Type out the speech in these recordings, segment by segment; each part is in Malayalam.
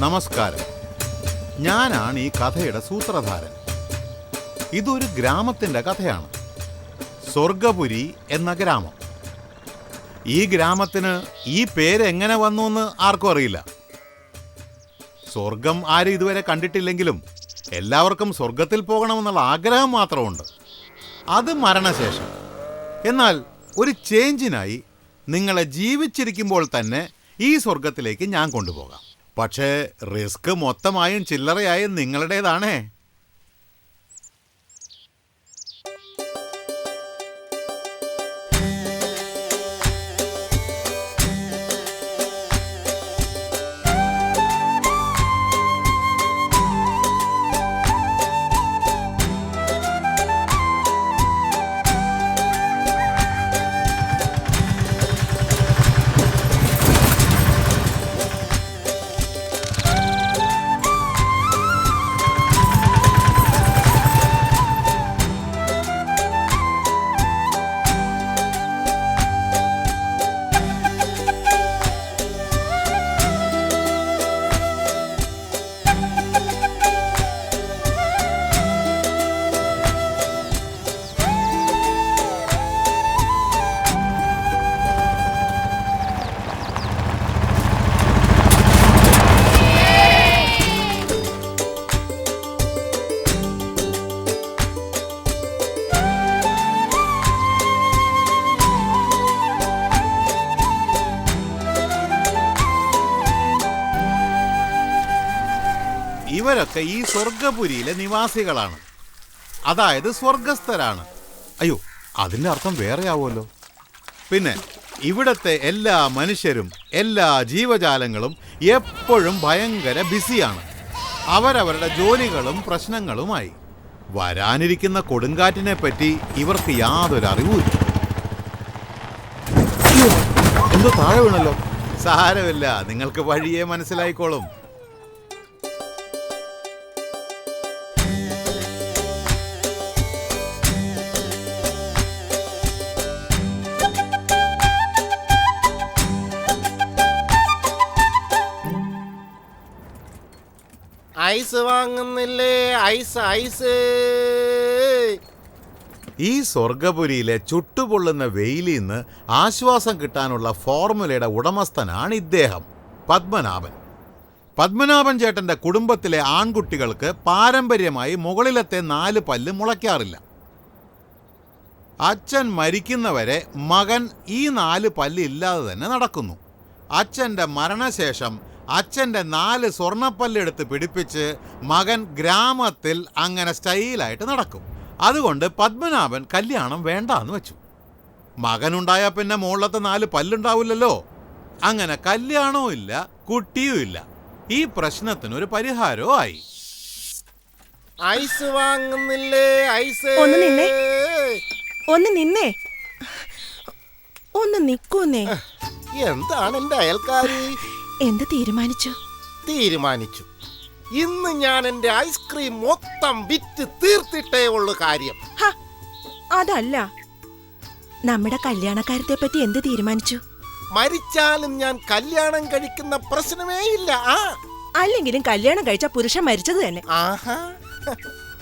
നമസ്കാരം. ഞാനാണ് ഈ കഥയുടെ സൂത്രധാരൻ. ഇതൊരു ഗ്രാമത്തിൻ്റെ കഥയാണ്. സ്വർഗപുരി എന്ന ഗ്രാമം. ഈ ഗ്രാമത്തിന് ഈ പേര് എങ്ങനെ വന്നു എന്ന് ആർക്കും അറിയില്ല. സ്വർഗം ആരും ഇതുവരെ കണ്ടിട്ടില്ലെങ്കിലും എല്ലാവർക്കും സ്വർഗത്തിൽ പോകണമെന്നുള്ള ആഗ്രഹം മാത്രമുണ്ട്. അത് മരണശേഷം. എന്നാൽ ഒരു ചേഞ്ചിനായി നിങ്ങളെ ജീവിച്ചിരിക്കുമ്പോൾ തന്നെ ഈ സ്വർഗത്തിലേക്ക് ഞാൻ കൊണ്ടുപോകാം. പക്ഷേ റിസ്ക് മൊത്തമായും ചില്ലറയായും നിങ്ങളുടേതാണേ. ഇവരൊക്കെ ഈ സ്വർഗപുരിയിലെ നിവാസികളാണ്. അതായത് സ്വർഗസ്ഥരാണ്. അയ്യോ, അതിൻ്റെ അർത്ഥം വേറെയാവുമല്ലോ. പിന്നെ ഇവിടുത്തെ എല്ലാ മനുഷ്യരും എല്ലാ ജീവജാലങ്ങളും എപ്പോഴും ഭയങ്കര ബിസിയാണ്. അവരവരുടെ ജോലികളും പ്രശ്നങ്ങളുമായി. വരാനിരിക്കുന്ന കൊടുങ്കാറ്റിനെ പറ്റി ഇവർക്ക് യാതൊരു അറിവുമില്ല. എന്തോ താഴെ വീണല്ലോ. സാരമില്ല, നിങ്ങൾക്ക് വഴിയെ മനസ്സിലായിക്കോളും. ഐസ് വാങ്ങുന്നില്ലേ? Ice ice. ഈ സ്വർഗപുരിയിലെ ചുട്ടുപൊള്ളുന്ന വെയിലിൽ നിന്ന് ആശ്വാസം കിട്ടാനുള്ള ഫോർമുലയുടെ ഉടമസ്ഥനാണ് ഇദ്ദേഹം, പത്മനാഭൻ. പത്മനാഭൻ ചേട്ടൻ്റെ കുടുംബത്തിലെ ആൺകുട്ടികൾക്ക് പാരമ്പര്യമായി മുകളിലത്തെ 4 പല്ല് മുളയ്ക്കാറില്ല. അച്ഛൻ മരിക്കുന്നവരെ മകൻ ഈ 4 പല്ല് ഇല്ലാതെ തന്നെ നടക്കുന്നു. അച്ഛൻ്റെ മരണശേഷം അച്ഛൻ്റെ 4 സ്വർണ്ണപ്പല്ലെടുത്ത് പിടിപ്പിച്ച് മകൻ ഗ്രാമത്തിൽ അങ്ങനെ സ്റ്റൈലായിട്ട് നടക്കും. അതുകൊണ്ട് പത്മനാഭൻ കല്യാണം വേണ്ടാന്ന് വെച്ചു. മകനുണ്ടായാൽ പിന്നെ മുകളിലത്തെ 4 പല്ലുണ്ടാവില്ലല്ലോ. അങ്ങനെ കല്യാണവും ഇല്ല, കുട്ടിയും ഇല്ല. ഈ പ്രശ്നത്തിനൊരു പരിഹാരവും ആയി. ഐസ് വാങ്ങുന്നില്ലേ? ഐസ്. ഒന്ന് നിക്കൂന്നേ. എന്താണ് എന്റെ അയൽക്കാരി? എന്ത് തീരുമാനിച്ചു? ഇന്ന് ഞാൻ എന്റെ ഐസ്ക്രീം മൊത്തം വിറ്റ് തീർത്തിട്ടേ ഉള്ളു കാര്യം. അതല്ല, നമ്മുടെ കല്യാണക്കാര്യത്തെ പറ്റി എന്ത് തീരുമാനിച്ചു? മരിച്ചാലും ഞാൻ കല്യാണം കഴിക്കുന്ന പ്രശ്നമേ ഇല്ല. അല്ലെങ്കിലും കല്യാണം കഴിച്ച പുരുഷൻ മരിച്ചത് തന്നെ.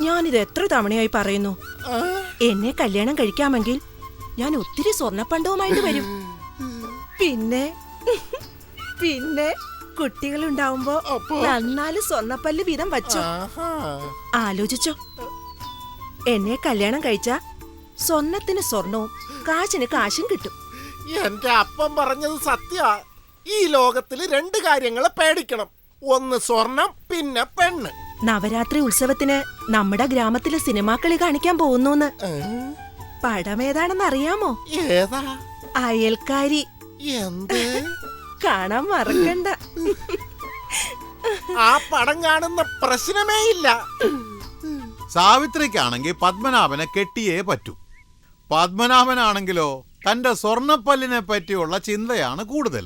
ഞാനിത് എത്ര തവണയായി പറയുന്നു. എന്നെ കല്യാണം കഴിക്കാമെങ്കിൽ ഞാൻ ഒത്തിരി സ്വർണ്ണപ്പണ്ടവുമായിട്ട് വരും. പിന്നെ കുട്ടികളുണ്ടാവുമ്പോ 4 സ്വർണ്ണപ്പല്ല് വീതം വച്ചോ. ആലോചിച്ചോ, എന്നെ കല്യാണം കഴിച്ച സ്വർണത്തിന് സ്വർണവും കാശിന് കാശും കിട്ടും. എന്റെ അപ്പം പറഞ്ഞത് സത്യ. ഈ ലോകത്തില് 2 കാര്യങ്ങളെ പേടിക്കണം. ഒന്ന് സ്വർണം, പിന്നെ പെണ്ണ്. നവരാത്രി ഉത്സവത്തിന് നമ്മുടെ ഗ്രാമത്തിലെ സിനിമാക്കളി കാണിക്കാൻ പോകുന്നു. പടം ഏതാണെന്ന് അറിയാമോ? ഏതാ? അയൽക്കാരി. എന്ത്? കാണാൻ മറക്കണ്ട. ആ പടം കാണുന്ന പ്രശ്നമേ ഇല്ല. സാവിത്രിക്കാണെങ്കിൽ പത്മനാഭനെ കെട്ടിയേ പറ്റൂ. പത്മനാഭനാണെങ്കിലോ തൻ്റെ സ്വർണ്ണപ്പല്ലിനെ പറ്റിയുള്ള ചിന്തയാണ് കൂടുതൽ.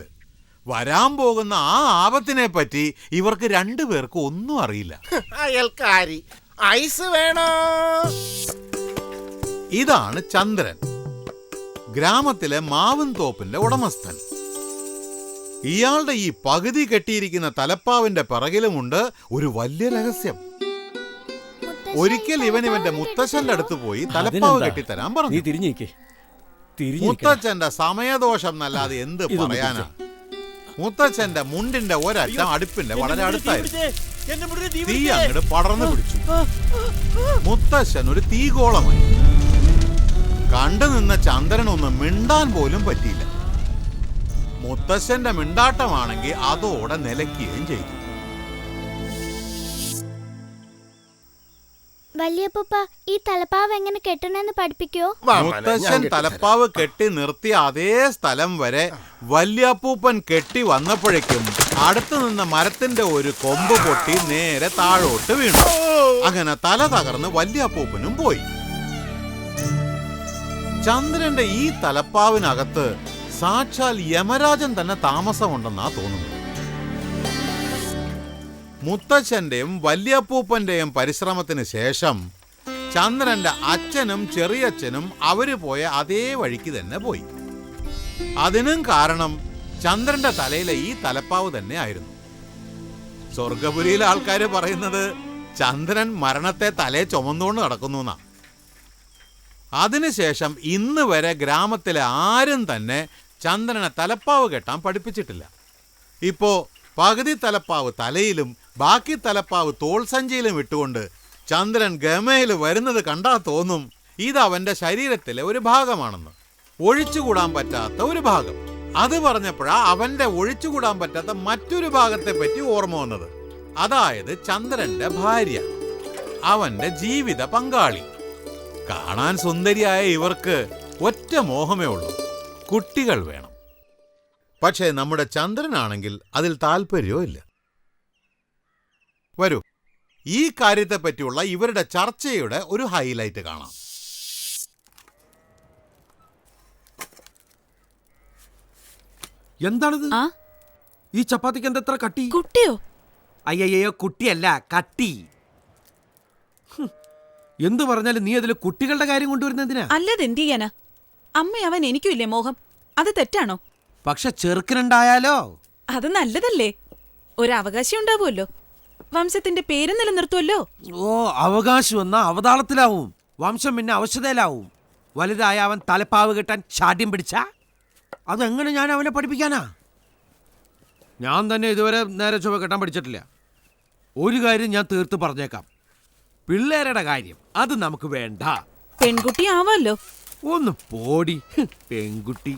വരാൻ പോകുന്ന ആ ആപത്തിനെ പറ്റി ഇവർക്ക് 2 പേർക്കും ഒന്നും അറിയില്ല. അയൽക്കാരി, ഐസ് വേണോ? ഇതാണ് ചന്ദ്രൻ, ഗ്രാമത്തിലെ മാവിൻ തോപ്പിന്റെ ഉടമസ്ഥൻ. ഇയാളുടെ ഈ പകുതി കെട്ടിയിരിക്കുന്ന തലപ്പാവിന്റെ പിറകിലുമുണ്ട് ഒരു വലിയ രഹസ്യം. ഒരിക്കൽ ഇവന്റെ മുത്തച്ഛന്റെ അടുത്ത് പോയി തലപ്പാവ് കെട്ടിത്തരാൻ പറഞ്ഞു. മുത്തച്ഛന്റെ സമയദോഷം എന്നല്ലാതെ എന്ത് പറയാനാ. മുത്തച്ഛന്റെ മുണ്ടിന്റെ ഒരറ്റം അടുപ്പിന്റെ വളരെ അടുത്തായിരുന്നു. തീ അങ്ങോട്ട് പടർന്നു പിടിച്ചു. മുത്തച്ഛൻ ഒരു തീഗോളമായി. കണ്ടു നിന്ന ചന്ദ്രനൊന്നും മിണ്ടാൻ പോലും പറ്റിയില്ല. മുത്തച്ഛന്റെ മിണ്ടാട്ടമാണെങ്കിൽ അതോടെ നിലയ്ക്കുകയും ചെയ്തു. വല്യപ്പൂപ്പ ഈ തലപ്പാവ് എങ്ങനെ കെട്ടണമെന്ന് പഠിപ്പിക്കോ? മുത്തശ്ശൻ തലപ്പാവ് കെട്ടി നിർത്തിയ അതേ സ്ഥലം വരെ വല്യപ്പൂപ്പൻ കെട്ടി വന്നപ്പോഴേക്കും അടുത്തു നിന്ന മരത്തിന്റെ ഒരു കൊമ്പ് പൊട്ടി നേരെ താഴോട്ട് വീണു. അങ്ങനെ തല തകർന്ന് വല്യപ്പൂപ്പനും പോയി. ചന്ദ്രന്റെ ഈ തലപ്പാവിനകത്ത് സാക്ഷാൽ യമരാജൻ തന്നെ താമസമുണ്ടെന്നാ തോന്നുന്നത്. മുത്തച്ഛന്റെയും വല്യപ്പൂപ്പന്റെയും പരിശ്രമത്തിന് ശേഷം ചന്ദ്രന്റെ അച്ഛനും ചെറിയച്ഛനും അവര് പോയ അതേ വഴിക്ക് തന്നെ പോയി. അതിനും കാരണം ചന്ദ്രന്റെ തലയിലെ ഈ തലപ്പാവ് തന്നെ ആയിരുന്നു. സ്വർഗപുരിയിലെ ആൾക്കാര് പറയുന്നത് ചന്ദ്രൻ മരണത്തെ തലയെ ചുമന്നുകൊണ്ട് നടക്കുന്നു എന്നാ. അതിനുശേഷം ഇന്ന് വരെ ഗ്രാമത്തിലെ ആരും തന്നെ ചന്ദ്രനെ തലപ്പാവ് കെട്ടാൻ പഠിപ്പിച്ചിട്ടില്ല. ഇപ്പോ പകുതി തലപ്പാവ് തലയിലും ബാക്കി തലപ്പാവ് തോൾ സഞ്ചിയിലും ഇട്ടുകൊണ്ട് ചന്ദ്രൻ ഗമയിൽ വരുന്നത് കണ്ടാൽ തോന്നും ഇത് അവന്റെ ശരീരത്തിലെ ഒരു ഭാഗമാണെന്ന്. ഒഴിച്ചുകൂടാൻ പറ്റാത്ത ഒരു ഭാഗം. അത് പറഞ്ഞപ്പോഴാ അവന്റെ ഒഴിച്ചുകൂടാൻ പറ്റാത്ത മറ്റൊരു ഭാഗത്തെ പറ്റി ഓർമ്മ വന്നത്. അതായത് ചന്ദ്രന്റെ ഭാര്യ, അവന്റെ ജീവിത പങ്കാളി. കാണാൻ സുന്ദരിയായ ഇവർക്ക് ഒറ്റ മോഹമേ ഉള്ളൂ, കുട്ടികൾ വേണം. പക്ഷേ നമ്മുടെ ചന്ദ്രനാണെങ്കിൽ അതിൽ താല്പര്യവും ഇല്ല. വരൂ, ഈ കാര്യത്തെ പറ്റിയുള്ള ഇവരുടെ ചർച്ചയുടെ ഒരു ഹൈലൈറ്റ് കാണാം. എന്താണിത്? ഈ ചപ്പാത്തിക്ക് എന്താ കട്ടി? കുട്ടിയോ? അയ്യോ, കുട്ടിയല്ല, കട്ടി. എന്തു പറഞ്ഞാലും നീ അതിൽ കുട്ടികളുടെ കാര്യം കൊണ്ടുവരുന്നതിനാ? അല്ലത് എന്ത് ചെയ്യാനാ? അമ്മ അവൻ എനിക്കും ഇല്ലേ മോഹം? അത് തെറ്റാണോ? പക്ഷെ ചെറുക്കനുണ്ടായാലോ? അത് നല്ലതല്ലേ, ഒരവകാശം ഉണ്ടാവുമല്ലോ, വംശത്തിന്റെ പേര് നിലനിർത്തുമല്ലോ. ഓ, അവകാശം എന്നാ അവതാളത്തിലാവും, വംശം പിന്നെ അവശതയിലാവും. വലുതായ അവൻ തലപ്പാവ് കെട്ടാൻ ശാഠ്യം പിടിച്ച അതെങ്ങനെ ഞാൻ അവനെ പഠിപ്പിക്കാനാ? ഞാൻ തന്നെ ഇതുവരെ നേരെ ചൊവ്വ കെട്ടാൻ പഠിച്ചിട്ടില്ല. ഒരു കാര്യം ഞാൻ തീർത്ത് പറഞ്ഞേക്കാം, പിള്ളേരുടെ കാര്യം അത് നമുക്ക് വേണ്ട. പെൺകുട്ടി ആവാമല്ലോ. ഒന്ന് പോടി പെൺകുട്ടി.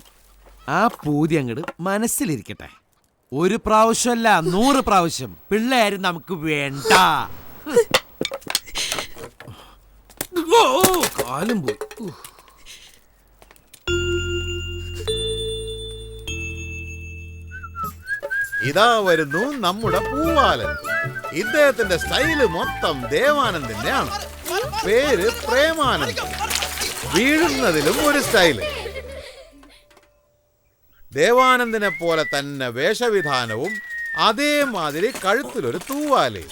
ആ പൂതി അങ്ങട് മനസ്സിലിരിക്കട്ടെ. ഒരു പ്രാവശ്യമല്ല 100 പ്രാവശ്യം പിള്ളേര് നമുക്ക് വേണ്ട. കാലും പോയി. ഇതാ വരുന്നു നമ്മുടെ പൂവാലൻ. ഇദ്ദേഹത്തിന്റെ സ്റ്റൈല് മൊത്തം ദേവാനന്ദിന്റെ ആണ്. പേര് പ്രേമാനന്ദ്. വീഴുന്നതിലും ഒരു സ്റ്റൈല്. ദേവാനന്ദിനെ പോലെ തന്നെ വേഷവിധാനവും അതേമാതിരി കഴുത്തിലൊരു തൂവാല്.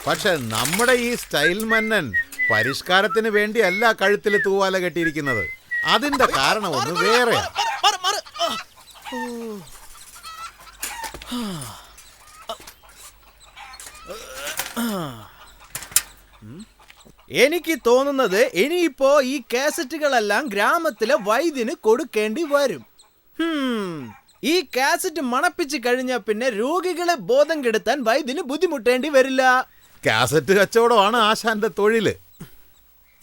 പക്ഷെ നമ്മുടെ ഈ സ്റ്റൈൽ മന്നൻ പരിഷ്കാരത്തിന് വേണ്ടിയല്ല കഴുത്തിൽ തൂവാല കെട്ടിയിരിക്കുന്നത്. അതിന്റെ കാരണം ഒന്ന് വേറെ. എനിക്ക് തോന്നുന്നത് ഇനിയിപ്പോ ഈ കാസറ്റുകളെല്ലാം ഗ്രാമത്തിലെ വൈദ്യന് കൊടുക്കേണ്ടി വരും. ഈ കാസറ്റ് മണപ്പിച്ച് കഴിഞ്ഞാൽ പിന്നെ രോഗികളെ ബോധം കെടുത്താൻ വൈദ്യന് ബുദ്ധിമുട്ടേണ്ടി വരില്ല. കാസറ്റ് കച്ചവടമാണ് ആശാന്റെ തൊഴില്.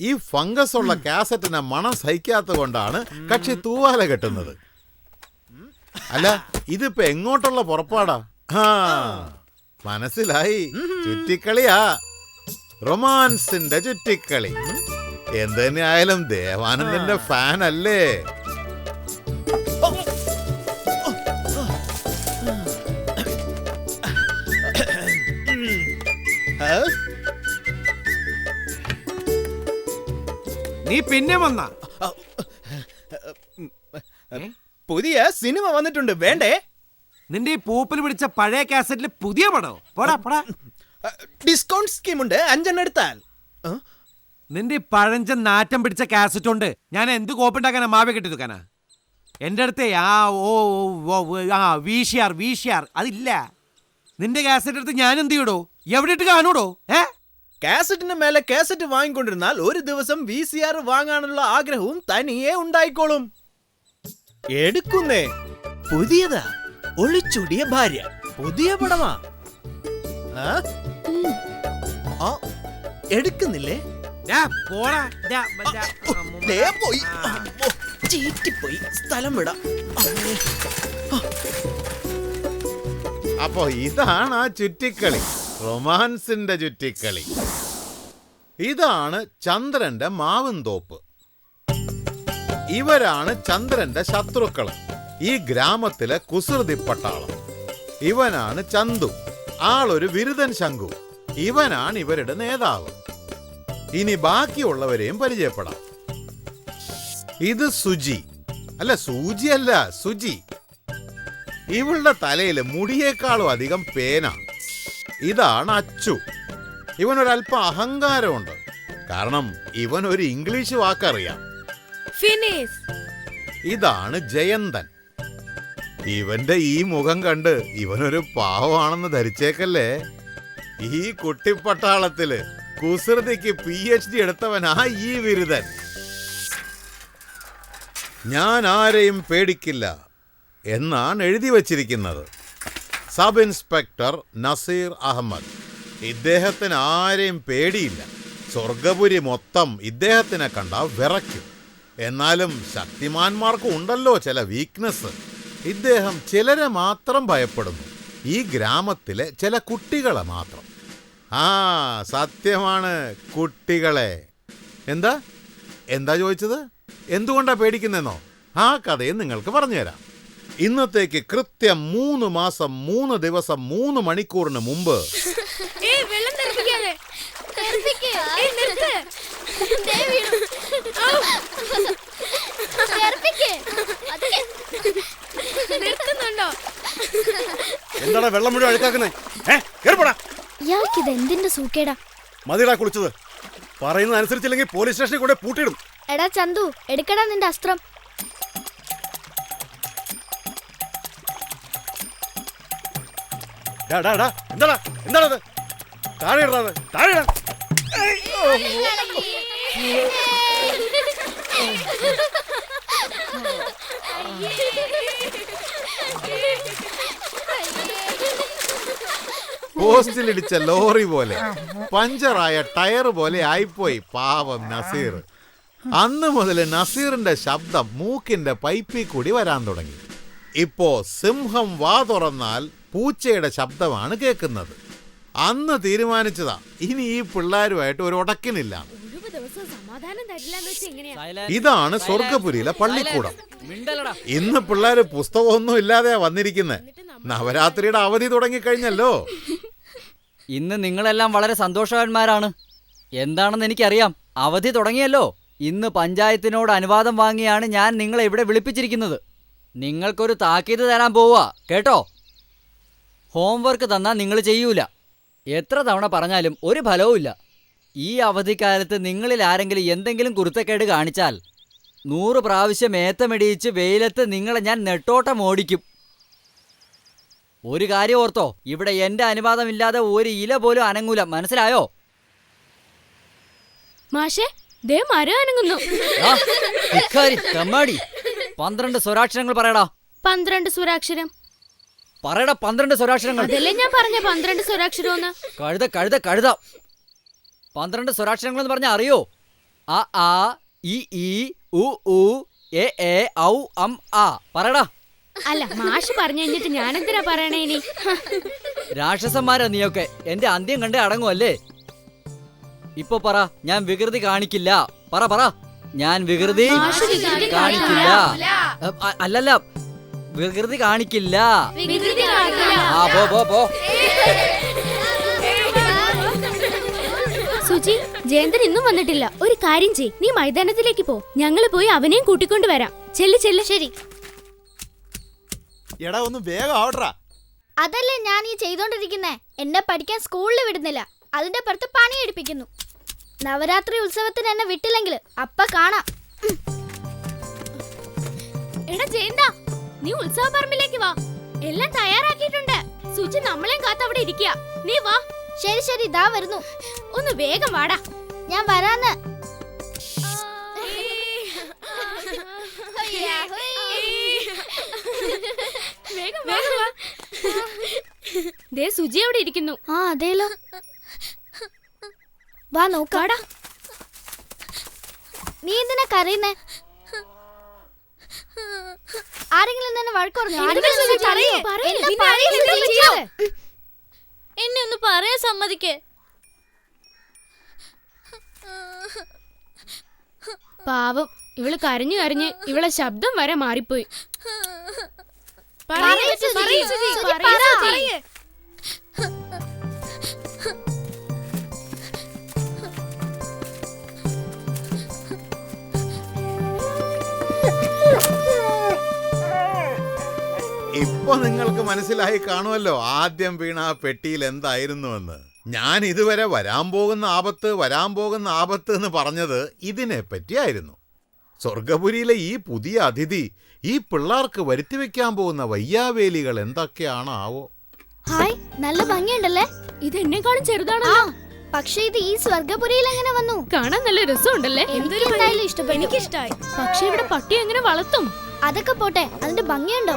ഈ ഫംഗസ് ഉള്ള കാസറ്റിനെ മണം സഹിക്കാത്ത കൊണ്ടാണ് കക്ഷി തൂവാല കെട്ടുന്നത്. അല്ല, ഇതിപ്പോ എങ്ങോട്ടുള്ള പുറപ്പാടാ? മനസ്സിലായി, ചുറ്റിക്കളിയാ, റൊമാൻസിന്റെ ചുറ്റിക്കളി. എന്ത് തന്നെ ആയാലും ദേവാനന്ദന്റെ ഫാൻ അല്ലേ? നീ പിന്നെ വന്ന പുതിയ സിനിമ വന്നിട്ടുണ്ട്, വേണ്ടേ? നിന്റെ ഈ പൂപ്പിൽ പിടിച്ച പഴയ കാസറ്റില് പുതിയ പടോ? പോടാ പോടാ. ഡിസ്കൗണ്ട് സ്കീം ഉണ്ട്, 5 എടുത്താൽ. നിന്റെ ഈ പഴഞ്ചൻ നാറ്റം പിടിച്ച കാസറ്റ് ഉണ്ട് ഞാൻ എന്ത് കോപ്പുണ്ടാക്കാനാ? മാവ കെട്ടി വെക്കാനാ? എൻ്റെ അടുത്തേ വീശിയാർ അതില്ല. നിന്റെ കാസറ്റ് എടുത്ത് ഞാൻ എന്ത് ചെയ്യടോ? എവിടെ ഇട്ട് കാണൂടോ? കാസറ്റിന് മേലെ കാസറ്റ് വാങ്ങിക്കൊണ്ടിരുന്നാൽ ഒരു ദിവസം VCR വാങ്ങാനുള്ള ആഗ്രഹവും തനിയെ ഉണ്ടായിക്കോളും. എടുക്കുന്നേ, പുതിയതാ, ഒളിച്ചൂടിയ ഭാര്യ, പുതിയ പടമാ. എടുക്കുന്നില്ലേ? ചീറ്റിപ്പോയി, സ്ഥലം വിടാം. അപ്പോ ഇതാണ് ആ ചുറ്റിക്കളി, റൊമാൻസിന്റെ ചുറ്റിക്കളി. ഇതാണ് ചന്ദ്രന്റെ മാവുംതോപ്പ്. ഇവരാണ് ചന്ദ്രന്റെ ശത്രുക്കള്, ഈ ഗ്രാമത്തിലെ കുസൃതി പട്ടാളം. ഇവനാണ് ചന്തു, ആളൊരു വിരുദൻ ശങ്കു. ഇവനാണ് ഇവരുടെ നേതാവ്. ഇനി ബാക്കിയുള്ളവരെയും പരിചയപ്പെടാം. ഇത് സുജി, അല്ല സൂചി അല്ല, സുജി. ഇവളുടെ തലയിൽ മുടിയേക്കാളും അധികം പേന. ഇതാണ് അച്ചു. ഇവനൊരല്പം അഹങ്കാരമുണ്ട്, കാരണം ഇവൻ ഒരു ഇംഗ്ലീഷ് വാക്കറിയാം. ഇതാണ് ജയന്തൻ. ഇവന്റെ ഈ മുഖം കണ്ട് ഇവനൊരു പാവമാണെന്ന് ധരിച്ചേക്കല്ലേ. ഈ കുട്ടിപ്പട്ടാളത്തില് കുസൃതിക്ക് PhD എടുത്തവനാ ഈ വിരുദൻ. ഞാൻ ആരെയും പേടിക്കില്ല എന്നാണ് എഴുതി വച്ചിരിക്കുന്നത്. Sub inspector Nazeer Ahmed. ഇദ്ദേഹത്തിന് ആരെയും പേടിയില്ല. സ്വർഗപുരി മൊത്തം ഇദ്ദേഹത്തിനെ കണ്ടാ വിറയ്ക്കും. എന്നാലും ശക്തിമാന്മാർക്ക് ഉണ്ടല്ലോ ചില വീക്ക്നെസ്. ഇദ്ദേഹം ചിലരെ മാത്രം ഭയപ്പെടുന്നു, ഈ ഗ്രാമത്തിലെ ചില കുട്ടികളെ മാത്രം. സത്യമാണ്, കുട്ടികളെ. എന്താ എന്താ ചോദിച്ചത്? എന്തുകൊണ്ടാ പേടിക്കുന്നെന്നോ? ആ കഥയും നിങ്ങൾക്ക് പറഞ്ഞുതരാം. ഇന്നത്തേക്ക് കൃത്യം 3 മാസം 3 ദിവസം 3 മണിക്കൂറിന് മുമ്പ് എന്താടാ വെള്ളം മുഴുവൻ അഴുക്കാക്കുന്നേ? ഇയാൾക്കിത് എന്തിന്റെ സൂക്കേടാ? മതിടാ കുളിച്ചത്. പറയുന്നത് അനുസരിച്ചില്ലെങ്കിൽ പോലീസ് സ്റ്റേഷനിൽ കൂടെ പൂട്ടിയിടും. എടാ ചന്തു, എടുക്കടാ നിന്റെ അസ്ത്രം. എന്താടാ എന്താണത്? താഴെ ഇടാ, താഴെ ഇടാ. പോസ്റ്റിലിടിച്ച ലോറി പോലെ, പഞ്ചറായ ടയർ പോലെ ആയിപ്പോയി പാവം നസീർ. അന്ന് മുതൽ നസീറിന്റെ ശബ്ദം മൂക്കിന്റെ പൈപ്പിൽ കൂടി വരാൻ തുടങ്ങി. ഇപ്പോ സിംഹം വാ തുറന്നാൽ പൂച്ചയുടെ ശബ്ദമാണ് കേൾക്കുന്നത്. അന്ന് തീരുമാനിച്ചതാ ഇനി ഈ പിള്ളേരുമായിട്ട് ഒരു ഉടക്കിനില്ല. ഇതാണ് സ്വർഗപുരിയിലെ പള്ളിക്കൂടം. ഇന്ന് പിള്ളേര് പുസ്തകമൊന്നും ഇല്ലാതെയാ വന്നിരിക്കുന്നത്. നവരാത്രിയുടെ അവധി തുടങ്ങിക്കഴിഞ്ഞല്ലോ. ഇന്ന് നിങ്ങളെല്ലാം വളരെ സന്തോഷവാന്മാരാണ്. എന്താണെന്ന് എനിക്കറിയാം. അവധി തുടങ്ങിയല്ലോ. ഇന്ന് പഞ്ചായത്തിനോട് അനുവാദം വാങ്ങിയാണ് ഞാൻ നിങ്ങളെ ഇവിടെ വിളിപ്പിച്ചിരിക്കുന്നത്. നിങ്ങൾക്കൊരു താക്കീത് തരാൻ പോവാ, കേട്ടോ? ഹോംവർക്ക് തന്നാൽ നിങ്ങൾ ചെയ്യൂല. എത്ര തവണ പറഞ്ഞാലും ഒരു ഫലവുമില്ല. ഈ അവധിക്കാലത്ത് നിങ്ങളിൽ ആരെങ്കിലും എന്തെങ്കിലും കുരുത്തക്കേട് കാണിച്ചാൽ 100 പ്രാവശ്യം ഏത്തമിടിയിച്ച് വെയിലത്ത് നിങ്ങളെ ഞാൻ നെട്ടോട്ടം ഓടിക്കും. ഒരു കാര്യം ഓർത്തോ, ഇവിടെ എന്റെ അനുവാദമില്ലാതെ ഒരു ഇല പോലും അനങ്ങൂല, മനസ്സിലായോ? മാഷേ, ദേ മരം അനങ്ങുന്നു. തെമ്മാടി, 12 സ്വരാക്ഷരങ്ങൾ പറയടാ. 12 സ്വരാക്ഷരം പറയടാ, 12 സ്വരാക്ഷരങ്ങൾ. അതല്ലേ ഞാൻ പറഞ്ഞ 12 സ്വരാക്ഷരം. കഴുത കഴുത കഴുത. 12 സ്വരാക്ഷരങ്ങൾ എന്ന് പറഞ്ഞാൽ അറിയോ? അ ആ ഇ ഈ ഉ ഊ എ എ ഔ അം ആ. പറയടാ. അല്ല, മാഷ് പറഞ്ഞു കഴിഞ്ഞിട്ട് ഞാനെന്തിനാ പറയണേ ഇനി? രാക്ഷസന്മാരാ നീയൊക്കെ. എന്റെ അന്ത്യം കണ്ടേ അടങ്ങുമല്ലേ? ഇപ്പൊ പറ, ഞാൻ വികൃതി കാണിക്കില്ല. പറ പറ, ഞാൻ വികൃതി കാണിക്കില്ല. അല്ലല്ല, വികൃതി കാണിക്കില്ല. ആ പോ പോ പോ. സുജി, ജയന്തൻ ഇന്നും വന്നിട്ടില്ല. ഒരു കാര്യം ചെയ്, നീ മൈതാനത്തിലേക്ക് പോ. ഞങ്ങള് പോയി അവനെയും കൂട്ടിക്കൊണ്ടുവരാം. ചെല്ല് ചെല്ല്. ശരി. എടാ, ഒന്ന് വേഗം ആവട്രാ. അതല്ലേ ഞാൻ ഈ ചെയ്തോണ്ടിരിക്കുന്നേ. എന്നെ പഠിക്കാൻ സ്കൂളിൽ വിടുന്നില്ല, അതിന്റെ പുറത്ത് പണി എടുപ്പിക്കുന്നു. നവരാത്രി ഉത്സവത്തിന് എന്നെ വിട്ടില്ലെങ്കിൽ അപ്പ കാണാം. എടാ ജയന്ത, നീ ഉത്സവ പറമ്പിലേക്ക് വാ. എല്ലാം തയ്യാറാക്കിയിട്ടുണ്ട്. സുചി നമ്മളെയും കാത്ത് അവിടെ ഇരിക്കുക. നീ വാ. ശരി ശരി, ഇതാ വരുന്നു. ഒന്ന് വേഗം വാടാ. ഞാൻ വരാന്ന്. വേഗം വാ. ദേ സുജി അവിടെ ഇരിക്കുന്നു. ആ അതേലോ, വാ നോക്കാടാ. നീ എന്തിനാ കരയുന്നേ? ആരെങ്കിലും തന്നെ വഴക്കുറഞ്ഞോ? എന്നെ ഒന്ന് പറയാൻ സമ്മതിക്കേ. പാവം, ഇവള് കരഞ്ഞു കരഞ്ഞ് ഇവളെ ശബ്ദം വരെ മാറിപ്പോയി. ഇപ്പൊ നിങ്ങൾക്ക് മനസ്സിലായി കാണുമല്ലോ ആദ്യം വീണ ആ പെട്ടിയിൽ എന്തായിരുന്നുവെന്ന്. ഞാൻ ഇതുവരെ വരാൻ പോകുന്ന ആപത്ത് എന്ന് പറഞ്ഞത് ഇതിനെ പറ്റിയായിരുന്നു. സ്വർഗപുരിയിലെ ഈ പുതിയ അതിഥി ഈ പിള്ളേർക്ക് വരുത്തി വെക്കാൻ പോകുന്ന വയ്യാവേലികൾ എന്തൊക്കെയാണാവോ. ഹായ്, നല്ല ഭംഗിയുണ്ടല്ലേ? ഇത് എന്നെക്കാളും ചെറുതാണോ? പക്ഷേ ഇത് ഈ സ്വർഗപുരിയിൽ എങ്ങനെ വന്നു? കാണാൻ നല്ല രസമുണ്ടല്ലേ? എന്തായാലും ഇഷ്ടപ്പെട്ടു. എനിക്കിഷ്ടായി. പക്ഷെ ഇവിടെ പട്ടി എങ്ങനെ വളർത്തും? അതൊക്കെ പോട്ടെ, അതിന്റെ ഭംഗിയുണ്ടോ?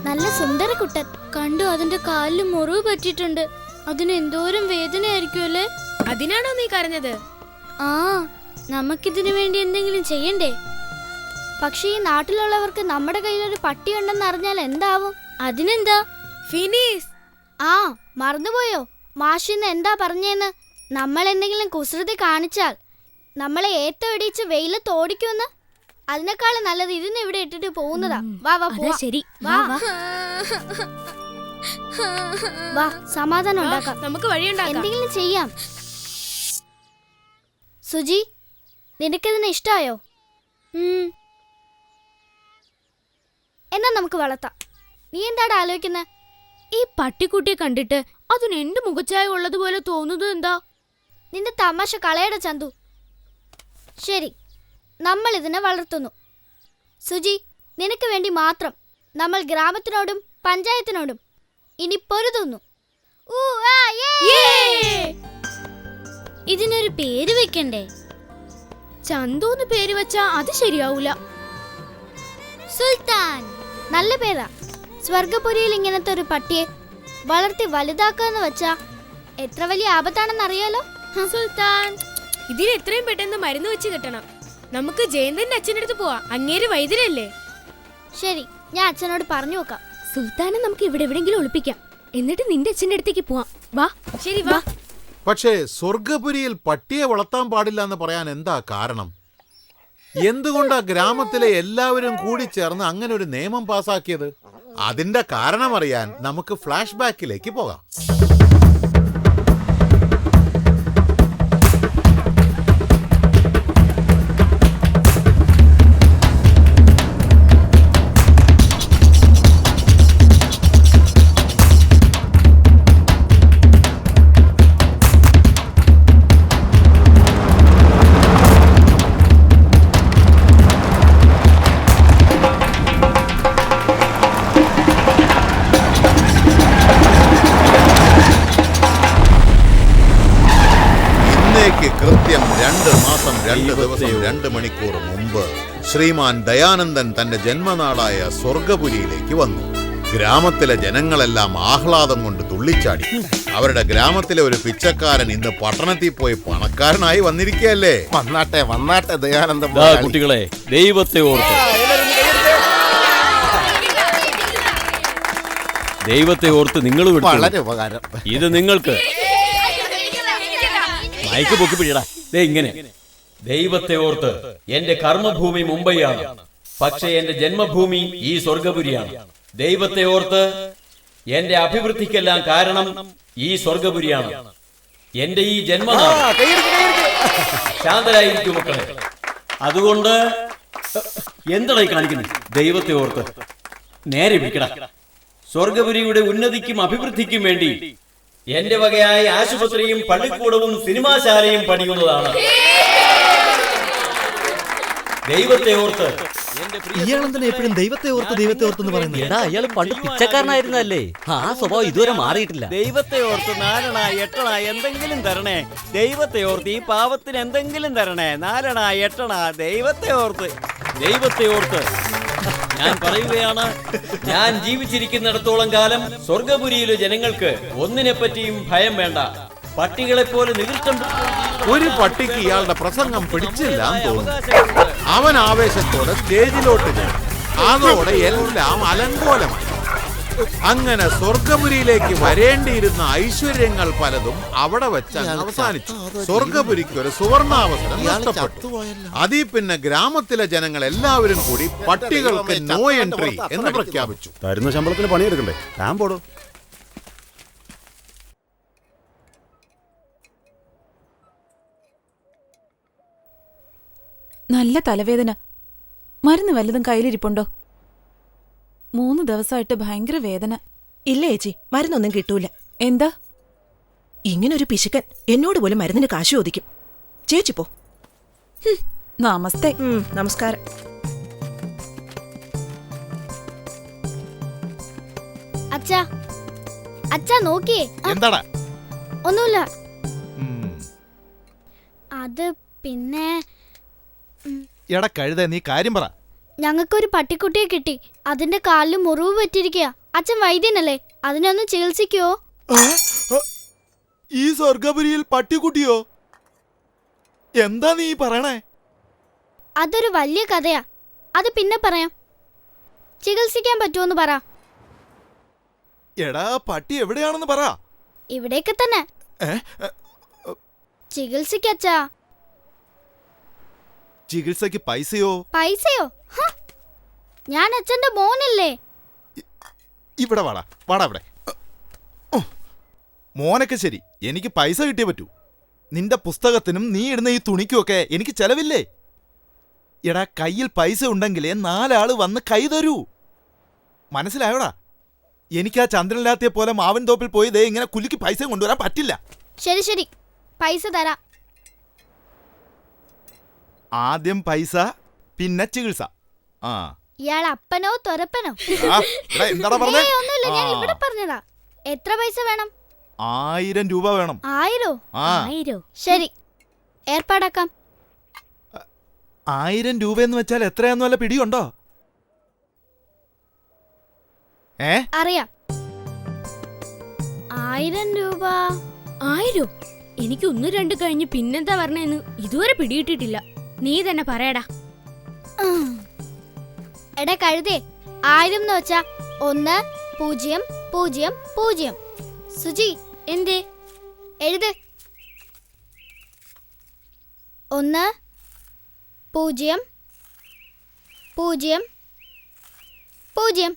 നല്ല സുന്ദര കുട്ടൻ. കണ്ടു, അതിന്റെ കാലിൽ മുറിവ് പറ്റിയിട്ടുണ്ട്. അതിന് എന്തോരം വേദനയായിരിക്കും അല്ലേ? അതിനാണോ നീ കരഞ്ഞത്? ആ, നമുക്കിതിനു വേണ്ടി എന്തെങ്കിലും ചെയ്യണ്ടേ? പക്ഷേ ഈ നാട്ടിലുള്ളവർക്ക് നമ്മുടെ കയ്യിലൊരു പട്ടി ഉണ്ടെന്ന് അറിഞ്ഞാൽ എന്താവും? അതിനെന്താ ഫിനീസ്? ആ, മറന്നുപോയോ? മാഷിന്ന് എന്താ പറഞ്ഞേന്ന്? നമ്മൾ എന്തെങ്കിലും കുസൃതി കാണിച്ചാൽ നമ്മളെ ഏത്തടിച്ച് വെയിലത്ത് ഓടിക്കുമെന്ന്. അതിനേക്കാളും നല്ലത് ഇതിന് ഇവിടെ ഇട്ടിട്ട് പോകുന്നതാ. വാ വാ പോവാം. ശരി, വാ വാ, സമാധാനം ഉണ്ടാക്കാം. നമുക്ക് വഴിയുണ്ടാക്കാം. എന്തെങ്കിലും ചെയ്യാം. സുജി, നിനക്കിതിനെ ഇഷ്ടായോ? എന്നാ നമുക്ക് വളർത്താം. നീ എന്താടാ ആലോചിക്കുന്നത്? ഈ പട്ടിക്കുട്ടിയെ കണ്ടിട്ട് അതിന് എന്റെ മുഖച്ചായ ഉള്ളതുപോലെ തോന്നുന്നത് എന്താ? നിന്റെ തമാശ കളയട ചന്തു. ശരി, നമ്മൾ ഇതിനെ വളർത്തുന്നു. സുജി, നിനക്ക് വേണ്ടി മാത്രം നമ്മൾ ഗ്രാമത്തിനോടും പഞ്ചായത്തിനോടും ഇനി പൊരുതുന്നു. ഇതിനൊരു പേര് വെക്കണ്ടേ? ചന്തുന്ന് പേര് വെച്ചാ അത് ശരിയാവൂല. സുൽത്താൻ നല്ല പേരാ. സ്വർഗപുരിയിൽ ഇങ്ങനത്തെ ഒരു പട്ടിയെ വളർത്തി വലുതാക്കാന്ന് വെച്ചാ എത്ര വലിയ ആപത്താണെന്ന് അറിയാലോ. സുൽത്താൻ, ഇതിന് എത്രയും പെട്ടെന്ന് മരുന്ന് വെച്ച് കിട്ടണം. നമുക്ക് ജയന്തന്റെ അച്ഛൻ്റെ അടുത്ത് പോവാ. അങ്ങേര് വൈദ്യരല്ലേ? ശരി, ഞാൻ അച്ഛനോട് പറഞ്ഞു നോക്കാം. സുൽത്താനെ നമുക്ക് ഇവിടെ എവിടെങ്കിലും ഒളിപ്പിക്കാം. എന്നിട്ട് നിന്റെ അച്ഛൻ്റെ അടുത്തേക്ക് പോവാം. വാ. ശരി, വാ. പക്ഷേ സ്വർഗപുരിയിൽ പട്ടിയെ വളർത്താൻ പാടില്ല എന്ന് പറയാൻ എന്താ കാരണം? എന്തുകൊണ്ടാ ഗ്രാമത്തിലെ എല്ലാവരും കൂടി ചേർന്ന് അങ്ങനെ ഒരു നിയമം പാസാക്കിയത്? അതിന്റെ കാരണമറിയാൻ നമുക്ക് ഫ്ലാഷ് ബാക്കിലേക്ക് പോകാം. കൃത്യം 2 മാസം 2 ദിവസം 2 മണിക്കൂർ മുമ്പ് ശ്രീമാൻ ദയാനന്ദൻ തന്റെ ജന്മനാടായ സ്വർഗപുരിയിലേക്ക് വന്നു. ഗ്രാമത്തിലെ ജനങ്ങളെല്ലാം ആഹ്ലാദം കൊണ്ട് തുള്ളിച്ചാടി. അവരുടെ ഗ്രാമത്തിലെ ഒരു പിച്ചക്കാരൻ ഇന്ന് പട്ടണത്തിൽ പോയി പണക്കാരനായി വന്നിരിക്കുകയല്ലേ. വന്നാട്ടെ വന്നാട്ടെ ദയാനന്ദൻ. കുട്ടികളെ, ദൈവത്തെ ഓർത്ത് നിങ്ങൾ വളരെ ഉപകാരം. ഇത് നിങ്ങൾക്ക് മയക്ക് പൊക്കി പിടിയടാ. ഇങ്ങനെ ദൈവത്തെ ഓർത്ത് എന്റെ കർമ്മഭൂമി മുംബൈയാണ്, പക്ഷേ എന്റെ ജന്മഭൂമി ഈ സ്വർഗപുരിയാണ്. ദൈവത്തെ ഓർത്ത് എന്റെ അഭിവൃദ്ധിക്കെല്ലാം കാരണം ഈ സ്വർഗപുരിയാണ്, എന്റെ ഈ ജന്മനാട്. ശാന്തരായിരിക്കും മക്കളെ. അതുകൊണ്ട് എന്തായി കാണിക്കുന്നത്? ദൈവത്തെ ഓർത്ത് നേരെ വിളിക്കട. സ്വർഗപുരിയുടെ ഉന്നതിക്കും അഭിവൃദ്ധിക്കും വേണ്ടി എന്റെ വകയായ ആശുപത്രിയും പള്ളിക്കൂടവും സിനിമാശാലയും പണിയുന്നതാണ്. ദൈവത്തെ ഓർത്ത് ഇയാളെന്തിനാ എപ്പോഴും ദൈവത്തെ ഓർത്ത് പറയുന്നത്? എടാ അയാൾ പണ്ട് പിച്ചക്കാരനായിരുന്നല്ലേ, ആ സ്വഭാവം ഇതുവരെ മാറിയിട്ടില്ല. ദൈവത്തെ ഓർത്ത് 4 അണ 8 അണ എന്തെങ്കിലും തരണേ. ദൈവത്തെ ഓർത്ത് ഈ പാവത്തിന് എന്തെങ്കിലും തരണേ. 4 അണ 8 അണ ദൈവത്തെ ഓർത്ത്. ദൈവത്തെ ഓർത്ത് ഞാൻ പറയുകയാണ്, ഞാൻ ജീവിച്ചിരിക്കുന്നിടത്തോളം കാലം സ്വർഗപുരിയിലെ ജനങ്ങൾക്ക് ഒന്നിനെ പറ്റിയും ഭയം വേണ്ട. പട്ടികളെ പോലെ നികൃഷ്ടം ഒരു പട്ടിക്ക് ഇയാളുടെ പ്രസംഗം പിടിച്ചില്ല തോന്നുന്നു. അവൻ ആവേശത്തോടെ സ്റ്റേജിലോട്ട് കയറി. അതോടെ എല്ലാം അലങ്കോലമായി. അങ്ങനെ സ്വർഗപുരിയിലേക്ക് വരേണ്ടിയിരുന്ന ഐശ്വര്യങ്ങൾ പലതും അവിടെ വെച്ച് അവസാനിച്ചു. സ്വർഗപുരിക്ക് ഒരു സുവർണാവസരം നഷ്ടപ്പെട്ടു. അതിൽ പിന്നെ ഗ്രാമത്തിലെ ജനങ്ങൾ എല്ലാവരും കൂടി പട്ടികൾക്ക് നോ എൻട്രി എന്ന് പ്രഖ്യാപിച്ചു. തരുന്ന ശമ്പളത്തിന് പണിയെടുക്കണ്ടേ? ഞാൻ പോടോ. നല്ല തലവേദന. മരുന്ന് വല്ലതും കയ്യിലിരിപ്പുണ്ടോ? 3 ദിവസമായിട്ട് ഭയങ്കര വേദന. ഇല്ല ചേച്ചി, മരുന്നൊന്നും കിട്ടൂല. എന്താ ഇങ്ങനൊരു പിശുക്കൻ എന്നോട് പോലും മരുന്നിന് കാശ് ചോദിക്കും. ചേച്ചി പോ. നമസ്തേ. നമസ്കാരം. അച്ഛാ അച്ഛാ നോക്കിയേ. എന്താടാ? ഒന്നുമില്ല. അത് പിന്നെ എടാ കഴുത, നീ കാര്യം പറ. ഞങ്ങൾക്കൊരു പട്ടിക്കുട്ടിയെ കിട്ടി. അതിന്റെ കാലിൽ മുറിവ് പറ്റിയിരിക്കുക. അച്ഛൻ വൈദ്യനല്ലേ, അതിനൊന്ന് ചികിത്സിക്കോ? ഈ സ്വർഗപുരിയിൽ പട്ടിക്കുട്ടിയോ? എന്താ നീ പറയണേ? അതൊരു വലിയ കഥയാ. അത് പിന്നെ പറയാം. ചികിത്സിക്കാൻ പറ്റുമോന്ന് പറ. എടാ പട്ടി എവിടെയാണെന്ന് പറ. ഇവിടേക്ക് തന്നെ. ചികിത്സിക്കച്ചാ. ചികിത്സക്ക് പൈസയോ? പൈസയോ? ഞാൻ അച്ഛന്റെ മോനല്ലേ. ഇവിടെ വാടാ, വാടാ ഇവിടെ. മോനൊക്കെ ശരി, എനിക്ക് പൈസ കിട്ടിയേ പറ്റൂ. നിന്റെ പുസ്തകത്തിനും നീ ഇടുന്ന ഈ തുണിക്കുമൊക്കെ എനിക്ക് ചെലവില്ലേ? എടാ കയ്യിൽ പൈസ ഉണ്ടെങ്കിലേ 4 ആള് വന്ന് കൈ തരൂ. മനസ്സിലായോടാ? എനിക്ക് ആ ചന്ദ്രനില്ലാത്തിയെ പോലെ മാവൻ തോപ്പിൽ പോയി ദേ ഇങ്ങനെ കുലുക്കി പൈസ കൊണ്ടുവരാൻ പറ്റില്ല. ശരി ശരി, പൈസ തരാം. ആദ്യം പൈസ, പിന്നെ ചികിത്സ. ഇയാൾ അപ്പനോ തൊരപ്പനോ? എന്താടാ പറഞ്ഞേ? ഒന്നുമില്ല, ഞാൻ ഇവിടെ പറഞ്ഞതാ. എത്ര പൈസ വേണം? 1000 രൂപ വേണം. 1000? ശരി, ഏർപ്പാടാക്കാം. 1000 രൂപയെന്ന് വെച്ചാൽ എത്രയാന്ന് വല്ല പിടിയുണ്ടോ? അറിയാം. 1000 രൂപ. 1000? എനിക്ക് 1 2 കഴിഞ്ഞ് പിന്നെന്താ പറഞ്ഞെന്ന് ഇതുവരെ പിടിയിട്ടിട്ടില്ല. നീ തന്നെ പറയടാ. എടാ കഴുതേ, 1000 എന്ന് വെച്ചാ 1 0 0 0. സുജി എന്തേ എഴുത്. 1 0 0 0.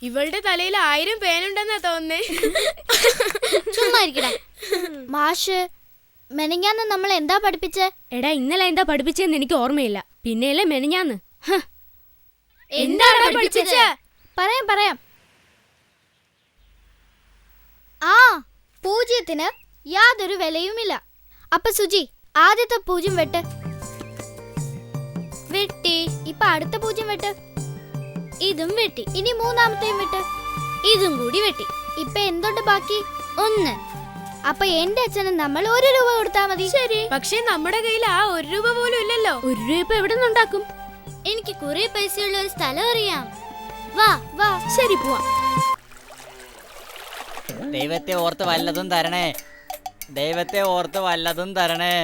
ഇവളുടെ തലയിൽ 1000 പേനുണ്ടെന്നാ തോന്നേ. ചുമ്മാ മാഷ് മെനഞ്ഞാന്ന് നമ്മൾ എന്താ പഠിപ്പിച്ചേ? എടാ ഇന്നലെ എന്താ പഠിപ്പിച്ചെന്ന് എനിക്ക് ഓർമ്മയില്ല. പിന്നെയല്ലേ മെനഞ്ഞാന്ന്. എന്താണ് പഠിപ്പിച്ചത്? പറയാം. ആ, 0ന് യാതൊരു വിലയുമില്ല. അപ്പൊ സുജി, ആദ്യത്തെ 0 വെട്ട്. വെട്ടി. ഇപ്പൊ അടുത്ത 0 വെട്ട്. ഇതും വെട്ടി. ഇനി 3ാമത്തെയും വെട്ട്. ഇതും കൂടി വെട്ടി. ഇപ്പൊ എന്തുണ്ട് ബാക്കി? 1. അപ്പൊ എന്റെ അച്ഛന് നമ്മൾ 1 രൂപ കൊടുത്താ മതി. ശരി, പക്ഷെ നമ്മുടെ കയ്യിൽ ആ 1 രൂപ പോലും ഇല്ലല്ലോ. 1 രൂപ ഇപ്പൊ എവിടെ നിന്നുണ്ടാക്കും? എനിക്ക് കുറെ പൈസയുള്ള ഒരു സ്ഥലം അറിയാം. വാ വാ. ശരി, പോവാം. ദൈവത്തെ ഓർത്ത് വല്ലതും തരണേ. ദൈവത്തെ ഓർത്ത് വല്ലതും തരണേ.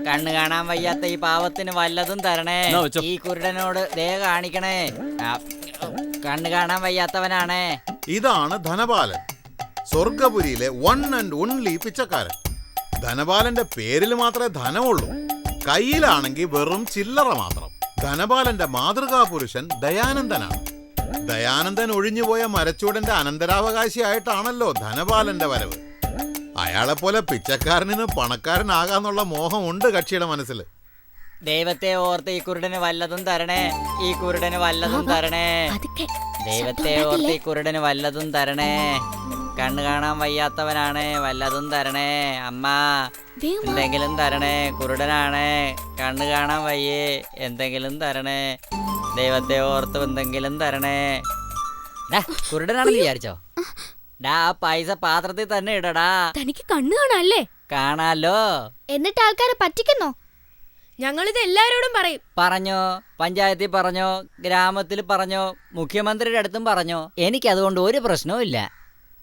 കണ്ണു കാണാൻ വയ്യാത്ത ഈ പാവത്തിന് വല്ലതും തരണേ. ഈ കുരുടനോട് ദയ കാണിക്കണേ. കണ്ണു കാണാൻ വയ്യാത്തവനാണേ. ഇതാണ് ധനപാലൻ, സ്വർഗപുരിയിലെ 1 and only പിച്ചക്കാരൻ. ധനപാലന്റെ പേരിൽ മാത്രമേ ധനമുള്ളൂ, കയ്യിലാണെങ്കിൽ വെറും ചില്ലറ മാത്രം. ധനപാലന്റെ മാതൃകാ പുരുഷൻ ദയാനന്ദനാണ്. ദയാനന്ദൻ ഒഴിഞ്ഞുപോയ മരച്ചൂടന്റെ അനന്തരാവകാശിയായിട്ടാണല്ലോ ധനപാലന്റെ വരവ്. അയാളെപ്പോലെ പിച്ചക്കാരനിന്ന് പണക്കാരനാകാന്നുള്ള മോഹമുണ്ട് കക്ഷിയുടെ മനസ്സിൽ. ദൈവത്തെ ഓർത്ത് ഈ കുരുടന് വല്ലതും തരണേ. ഈ കുരുടന് വല്ലതും തരണേ. ദൈവത്തെ ഓർത്ത് ഈ കുരുടന് വല്ലതും തരണേ. കണ്ണു കാണാൻ വയ്യാത്തവനാണ്, വല്ലതും തരണേ അമ്മ. എന്തെങ്കിലും തരണേ. കുരുടനാണ്, കണ്ണു കാണാൻ വയ്യേ, എന്തെങ്കിലും തരണേ. ദൈവത്തെ ഓർത്ത് എന്തെങ്കിലും തരണേ. കുരുടനാണെന്ന് വിചാരിച്ചോ? ഡാ പൈസ പാത്രത്തിൽ തന്നെ ഇടടാ. തനിക്ക് കണ്ണു കാണാല്ലേ? കാണാലോ. എന്നിട്ട് ആൾക്കാരെ പറ്റിക്കുന്നോ? ഞങ്ങളിത് എല്ലാരോടും പറയും. പറഞ്ഞോ, പഞ്ചായത്തിൽ പറഞ്ഞോ, ഗ്രാമത്തിൽ പറഞ്ഞോ, മുഖ്യമന്ത്രിയുടെ അടുത്തും പറഞ്ഞോ. എനിക്ക് അതുകൊണ്ട് ഒരു പ്രശ്നവും ഇല്ല.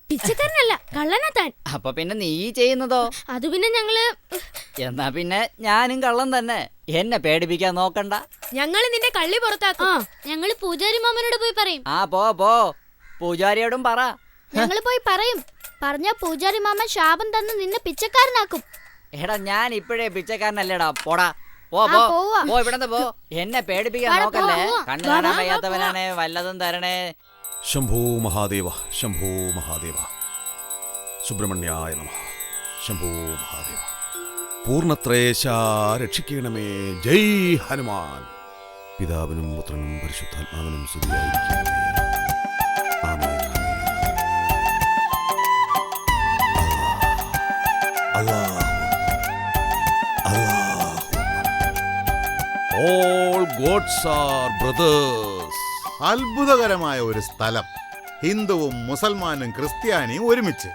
പിച്ചക്കാരനല്ല, കള്ളനാ താൻ. അപ്പൊ പിന്നെ നീ ചെയ്യുന്നതോ? അത് പിന്നെ ഞങ്ങള്. എന്നാ പിന്നെ ഞാനും കള്ളൻ തന്നെ. എന്നെ പേടിപ്പിക്കാൻ നോക്കണ്ട. ഞങ്ങള് നിന്റെ കള്ളി പുറത്താക്കും. ഞങ്ങള് പൂജാരി മാമനോട് പോയി പറയും. ആ പോ പൂജാരിയോടും പറ. ഞങ്ങള് പോയി പറയും. പറഞ്ഞ പൂജാരി മാമൻ ശാപം തന്ന് നിന്നെ പിച്ചക്കാരനാക്കും. എടാ ഞാൻ ഇപ്പോഴേ പിച്ചക്കാരനല്ലേടാ. പോടാ പോ ഇവിടെ പോ. എന്നെ പേടിപ്പിക്കാൻ നോക്കല്ലേ. കണ്ണു കാണാൻ വയ്യാത്തവനാണ്, വല്ലതും തരണേ. ശംഭോ മഹാദേവ, ശംഭോ മഹാദേവ, സുബ്രഹ്മണ്യായ നമഃ. ശംഭോ മഹാദേവ, പൂർണ്ണത്രേശ രക്ഷിക്കണമേ. ജയ് ഹനുമാൻ. പിതാവിനും പുത്രനും പരിശുദ്ധാത്മാവിനും സ്തുതിയായിരിക്കണമേ. ആമേൻ. അല്ലാഹു all gods are brothers. അത്ഭുതകരമായ ഒരു സ്ഥലം. ഹിന്ദുവും മുസൽമാനും ക്രിസ്ത്യാനിയും ഒരുമിച്ച്.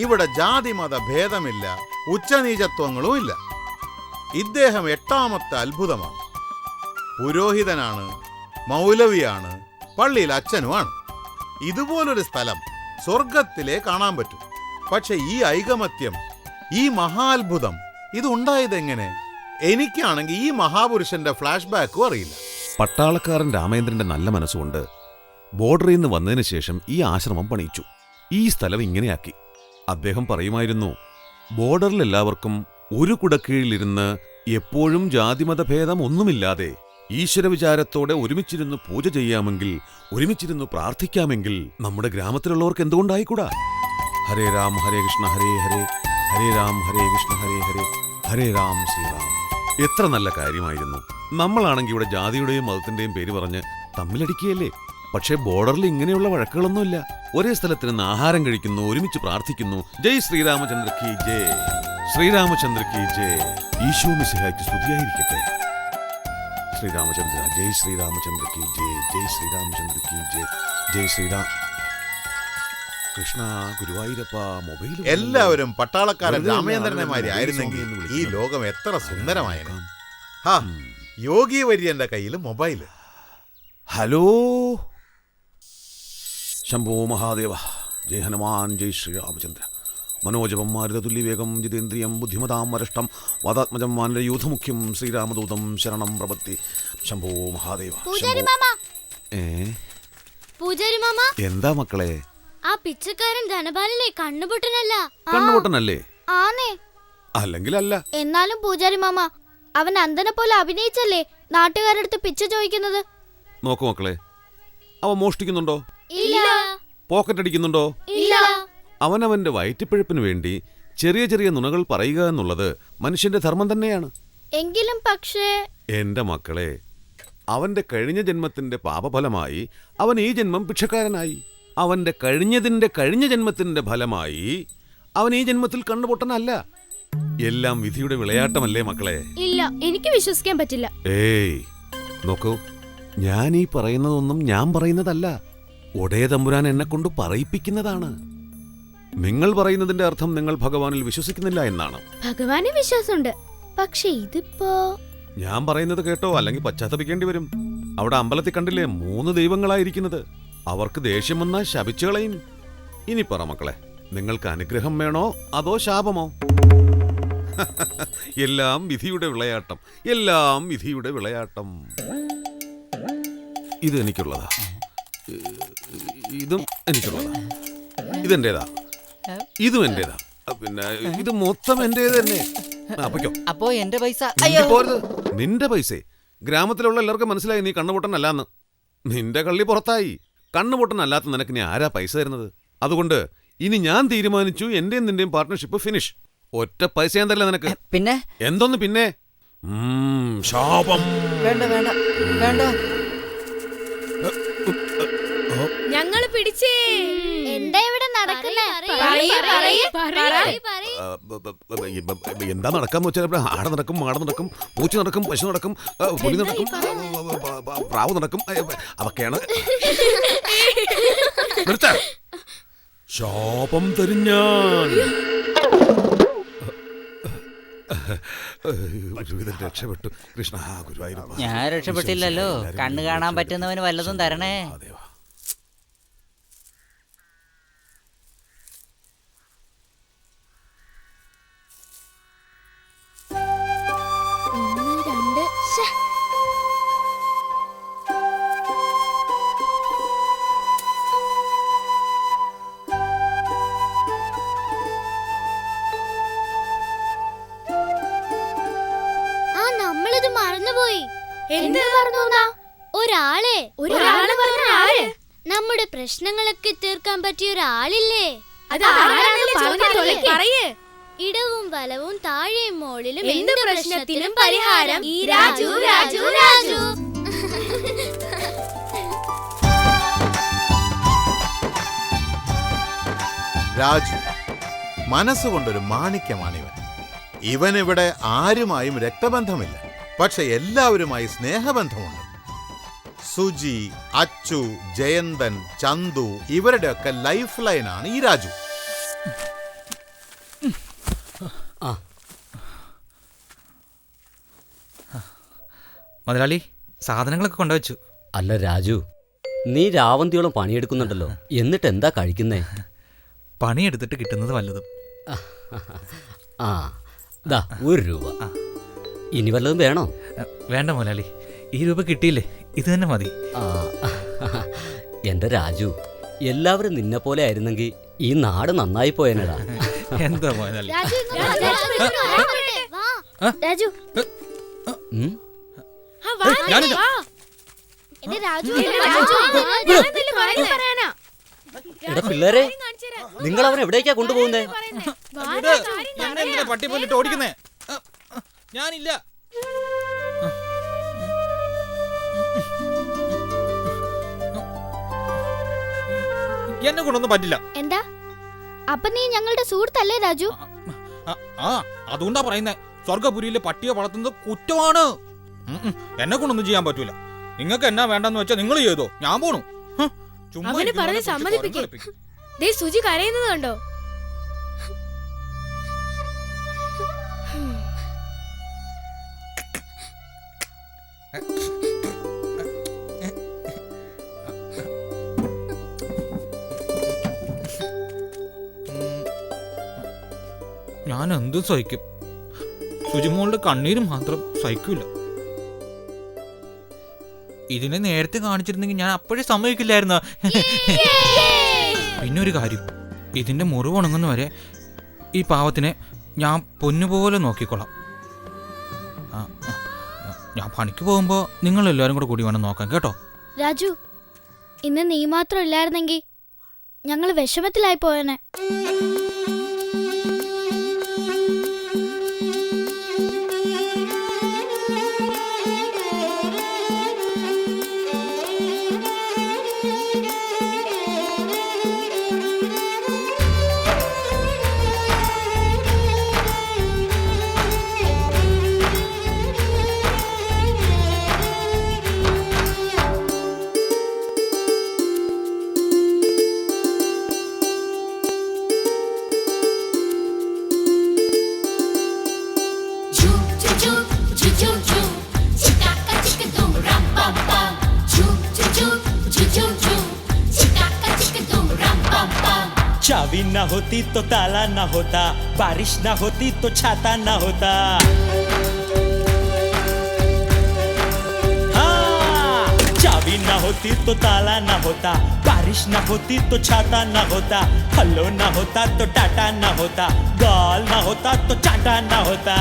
ഇവിടെ ജാതിമത ഭേദമില്ല, ഉച്ചനീചത്വങ്ങളും ഇല്ല. ഇദ്ദേഹം 8ാമത്തെ അത്ഭുതമാണ്. പുരോഹിതനാണ്, മൗലവിയാണ്, പള്ളിയിൽ അച്ഛനുമാണ്. ഇതുപോലൊരു സ്ഥലം സ്വർഗത്തിലേ കാണാൻ പറ്റും. പക്ഷെ ഈ ഐകമത്യം, ഈ മഹാത്ഭുതം, ഇതുണ്ടായതെങ്ങനെ? എനിക്കാണെങ്കിൽ ഈ മഹാപുരുഷന്റെ ഫ്ലാഷ് ബാക്കും അറിയില്ല. പട്ടാളക്കാരൻ രാമേന്ദ്രന്റെ നല്ല മനസ്സുകൊണ്ട് ബോർഡറിൽ നിന്ന് വന്നതിന് ശേഷം ഈ ആശ്രമം പണിയിച്ചു. ഈ സ്ഥലം ഇങ്ങനെയാക്കി. അദ്ദേഹം പറയുമായിരുന്നു, ബോർഡറിൽ എല്ലാവർക്കും ഒരു കുടക്കീഴിലിരുന്ന് എപ്പോഴും ജാതിമതഭേദം ഒന്നുമില്ലാതെ ഈശ്വര വിചാരത്തോടെ ഒരുമിച്ചിരുന്ന് പൂജ ചെയ്യാമെങ്കിൽ, ഒരുമിച്ചിരുന്ന് പ്രാർത്ഥിക്കാമെങ്കിൽ നമ്മുടെ ഗ്രാമത്തിലുള്ളവർക്ക് എന്തുകൊണ്ടായിക്കൂടാ? ഹരേ രാം ഹരേ കൃഷ്ണ ഹരേ ഹരേ, ഹരേ രാം ഹരേ കൃഷ്ണ ഹരേ ഹരേ, ഹരേ രാം ശ്രീറാം. എത്ര നല്ല കാര്യമായിരുന്നു. നമ്മളാണെങ്കിൽ ഇവിടെ ജാതിയുടെയും മതത്തിന്റെയും പേര് പറഞ്ഞ് തമ്മിലടിക്കുകയല്ലേ. പക്ഷേ ബോർഡറിൽ ഇങ്ങനെയുള്ള വഴക്കുകളൊന്നുമില്ല. ഒരേ സ്ഥലത്ത് നിന്ന് ആഹാരം കഴിക്കുന്നു, ഒരുമിച്ച് പ്രാർത്ഥിക്കുന്നു. ജയ് ശ്രീരാമചന്ദ്ര കി ജയ്, ശ്രീരാമചന്ദ്ര കി ജയ്. ഈശോ മിശിഹായ്ക്ക് സ്തുതിയായിരിക്കട്ടെ. ശ്രീരാമചന്ദ്ര, ജയ് ശ്രീരാമചന്ദ്ര കി ജയ്, ജയ് ശ്രീരാമചന്ദ്ര കി ജയ്, ജയ് ശ്രീരാം. കൃഷ്ണ ഗുരുവായൂരപ്പ. മൊബൈൽ എല്ലാവരും പട്ടാളക്കാരൻ രാമചന്ദ്രനെമാരി ആയിരുന്നെങ്കിൽ ഈ ലോകം എത്ര സുന്ദരമായേനെ. യോഗി വര്യന്റെ കയ്യിൽ മൊബൈല്. ഹലോ. ശംഭോ മഹാദേവ, ജയ് ഹനുമാൻ, ജയ് ശ്രീരാമചന്ദ്ര. മനോജപം മാരുതതുല്യവേഗം ജിതേന്ദ്രിയം ബുദ്ധിമതാം വരിഷ്ഠം വാദാത്മജം വാനരയൂഥമുഖ്യം ശ്രീരാമദൂതം ശരണം പ്രപത്തി. ശംഭോ മഹാദേവ. പൂജാരി മാമ, എന്താ മക്കളെ? ആ പിച്ചക്കാരൻ ധനപാലനെ കണ്ണുപൊട്ടനല്ല. കണ്ണുപൊട്ടനല്ലേ? ആനേ. അല്ലെങ്കിൽ അല്ല. എന്നാലും പൂജാരി മാമ, അവൻ അന്ധനെ പോലെ അഭിനയിച്ചല്ലേ നാട്ടുകാരടുത്ത് പിച്ച ചോദിക്കുന്നത്? നോക്കു മക്കളെ, അവൻ മോഷ്ടിക്കുന്നുണ്ടോ? ഇല്ല. പോക്കറ്റ് അടിക്കുന്നുണ്ടോ? ഇല്ല. അവനവന്റെ വയറ്റിപ്പിഴപ്പിന് വേണ്ടി ചെറിയ ചെറിയ നുണകൾ പറയുക എന്നുള്ളത് മനുഷ്യന്റെ ധർമ്മം തന്നെയാണ്. എങ്കിലും പക്ഷേ എന്റെ മക്കളെ, അവന്റെ കഴിഞ്ഞ ജന്മത്തിന്റെ പാപഫലമായി അവൻ ഈ ജന്മം ഭിക്ഷക്കാരനായി. അവന്റെ കഴിഞ്ഞ ജന്മത്തിന്റെ ഫലമായി അവൻ ഈ ജന്മത്തിൽ കണ്ണുപൊട്ടനല്ല. എല്ലാം വിധിയുടെ വിളയാട്ടമല്ലേ മക്കളെ? ഇല്ല, എനിക്ക് വിശ്വസിക്കാൻ പറ്റില്ല. ഏയ് നോക്കൂ, ഞാൻ ഈ പറയുന്നതൊന്നും ഞാൻ പറയുന്നതല്ല. ഒടേ തമ്പുരാൻ എന്നെ കൊണ്ട് പറയിപ്പിക്കുന്നതാണ്. നിങ്ങൾ പറയുന്നതിന്റെ അർത്ഥം നിങ്ങൾ ഭഗവാനിൽ വിശ്വസിക്കുന്നില്ല എന്നാണ്. ഭഗവാനെ വിശ്വാസമുണ്ട്, പക്ഷെ ഇതിപ്പോ ഞാൻ പറയുന്നത് കേട്ടോ, അല്ലെങ്കിൽ പശ്ചാത്തപിക്കേണ്ടി വരും. അവിടെ അമ്പലത്തിൽ കണ്ടില്ലേ 3 ദൈവങ്ങളായിരിക്കുന്നത്. അവർക്ക് ദേഷ്യം വന്നാൽ ശപിച്ചു കളയും. ഇനി പറ മക്കളെ, നിങ്ങൾക്ക് അനുഗ്രഹം വേണോ അതോ ശാപമോ? എല്ലാം വിധിയുടെ വിളയാട്ടം, എല്ലാം വിധിയുടെ വിളയാട്ടം. ഇത് എനിക്കുള്ളതാ, ഇതും എനിക്കുള്ളതാ, ഇതെന്റേതാ, ഇതും എന്റേതാ, പിന്നെ ഇത് മൊത്തം എന്റേത് തന്നെ. അപ്പോ എന്റെ പൈസ പോരുത്. നിന്റെ പൈസ ഗ്രാമത്തിലുള്ള എല്ലാവർക്കും മനസ്സിലായി നീ കണ്ണുപൊട്ടനല്ലാന്ന്. നിന്റെ കള്ളി പുറത്തായി. കണ്ണുപൊട്ടനല്ലാത്ത നിനക്ക് നീ ആരാ പൈസ തരുന്നത്? അതുകൊണ്ട് ഇനി ഞാൻ തീരുമാനിച്ചു, എന്റെയും നിന്റെയും പാർട്ട്ണർഷിപ്പ് ഫിനിഷ്. ഒറ്റ പൈസ ഞാൻ തരില്ല നിനക്ക്. പിന്നെ എന്തോന്ന് പിന്നെ? ശാപം. വേണ്ട വേണ്ട വേണ്ട. ഞങ്ങള് പിടിച്ചേ. എന്താ ഇവിടെ നടക്കുന്നത്? എന്താ നടക്കാന്ന് വെച്ചാൽ ആട നടക്കും, മാട നടക്കും, പൂച്ച നടക്കും, പശു നടക്കും, പുലി നടക്കും, പ്രാവ് നടക്കും. അതൊക്കെയാണ്. ശാപം തരും ഞാൻ. രക്ഷപ്പെട്ടു. കൃഷ്ണ ഗുരുവായൂരപ്പ. ഞാൻ രക്ഷപ്പെട്ടില്ലല്ലോ. കണ്ണു കാണാൻ പറ്റുന്നവന് വല്ലതും തരണേ. നമ്മളിത് മറന്നുപോയി. എന്ത് മറന്നു? ഒരാളെ നമ്മുടെ പ്രശ്നങ്ങളൊക്കെ തീർക്കാൻ പറ്റിയ ഒരാളില്ലേ? ഇടവും വലവും താഴെയും മോളിലും എന്ത് പ്രശ്നത്തിനും പരിഹാരം ഈ രാജു രാജു രാജു. രാജു മനസ്സുകൊണ്ടൊരു മാണിക്യമാണിവൻ. ഇവനിവിടെ ആരുമായും രക്തബന്ധമില്ല, പക്ഷെ എല്ലാവരുമായി സ്നേഹബന്ധമുണ്ട്. സുജി, അച്ചു, ജയന്തൻ, ചന്തു ഇവരുടെയൊക്കെ ലൈഫ് ലൈനാണ് ഈ രാജു. മുതലാളി, സാധനങ്ങളൊക്കെ കൊണ്ടുവച്ചു. അല്ല രാജു, നീ രാവന്തിയോളം പണിയെടുക്കുന്നുണ്ടല്ലോ, എന്നിട്ട് എന്താ കഴിക്കുന്നേ? പണിയെടുത്തിട്ട് കിട്ടുന്നത് വല്ലതും. ആ ദാ 1 രൂപ. ഇനി വല്ലതും വേണോ? വേണ്ട മുതലാളി, ഈ രൂപ കിട്ടിയില്ലേ, ഇത് തന്നെ മതി. എന്റെ രാജു, എല്ലാവരും നിന്നെ പോലെ ആയിരുന്നെങ്കിൽ ഈ നാട് നന്നായി പോയനടാ. എന്താ മുതലാളി? രാജു എടാ പിള്ളേരെ, നിങ്ങൾ അവൻ എവിടേക്കാ കൊണ്ടുപോകുന്നേ? പട്ടി പോയിട്ട് ഓടിക്കുന്നേ? ഞാനില്ല. എന്നെ കൊണ്ടൊന്നും പറ്റില്ല. എന്താ? അപ്പൊ നീ ഞങ്ങളുടെ സുഹൃത്തല്ലേ രാജു? അതുകൊണ്ടാ പറയുന്നേ, സ്വർഗപുരിയിലെ പട്ടിയെ വളർത്തുന്നത് കുറ്റമാണ്. എന്നെ കൊണ്ടൊന്നും ചെയ്യാൻ പറ്റൂല. നിങ്ങൾക്ക് എന്നാ വേണ്ടെന്ന് വെച്ചാൽ നിങ്ങൾ ചെയ്തോ, ഞാൻ പോണു. അവന് പറഞ്ഞ് സമ്മതിപ്പിക്കും. സുജി കരയുന്നത് കണ്ടോ? ഞാൻ എന്തും സഹിക്കും, സുജിമോളുടെ കണ്ണീര് മാത്രം സഹിക്കൂല. ഇതിനെ നേരത്തെ കാണിച്ചിരുന്നെങ്കിൽ ഞാൻ അപ്പോഴേ സമ്മതിക്കില്ലായിരുന്ന. പിന്നെ ഒരു കാര്യം, ഇതിന്റെ മുറിവ് ഉണങ്ങുന്ന വരെ ഈ പാവത്തിനെ ഞാൻ പൊന്നുപോലെ നോക്കിക്കൊള്ളാം. ഞാൻ പണിക്ക് പോകുമ്പോ നിങ്ങൾ എല്ലാവരും കൂടെ കൂടി വേണം നോക്കാൻ, കേട്ടോ? രാജു, ഇന്ന് നീ മാത്രം ഇല്ലായിരുന്നെങ്കിൽ ഞങ്ങൾ വിഷമത്തിലായി പോയനെ. चाबी ना होती तो ताला ना होता, बारिश ना होती तो छाता ना होता. हाँ, चाबी ना होती तो ताला ना होता, बारिश ना होती तो छाता ना होता, हल्लो ना होता तो टाटा ना होता, गाल ना होता तो चाटा ना होता.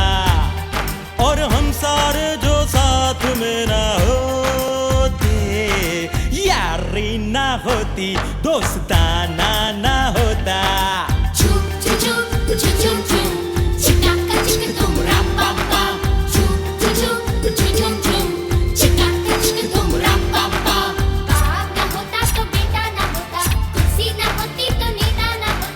और हम सारे जो साथ में ना होते, यारी ना होती, दोस्ताना ना होता. झूम झूम झूम झूम चिटाका चिक तुम राम पम पम. झूम झूम झूम झूम चिटाका चिक तुम राम पम पम. बाप ना होता तो बेटा ना होता, कुर्सी ना होती तो नेता ना होता.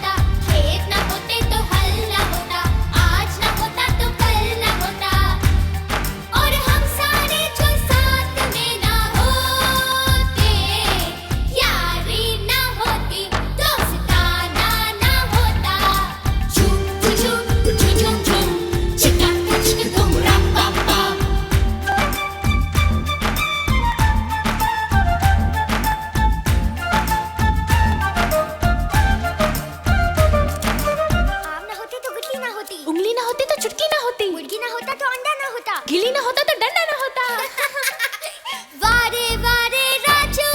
तो अंडा ना होता, गिली ना होता तो डंडा ना होता। वारे वारे राजू,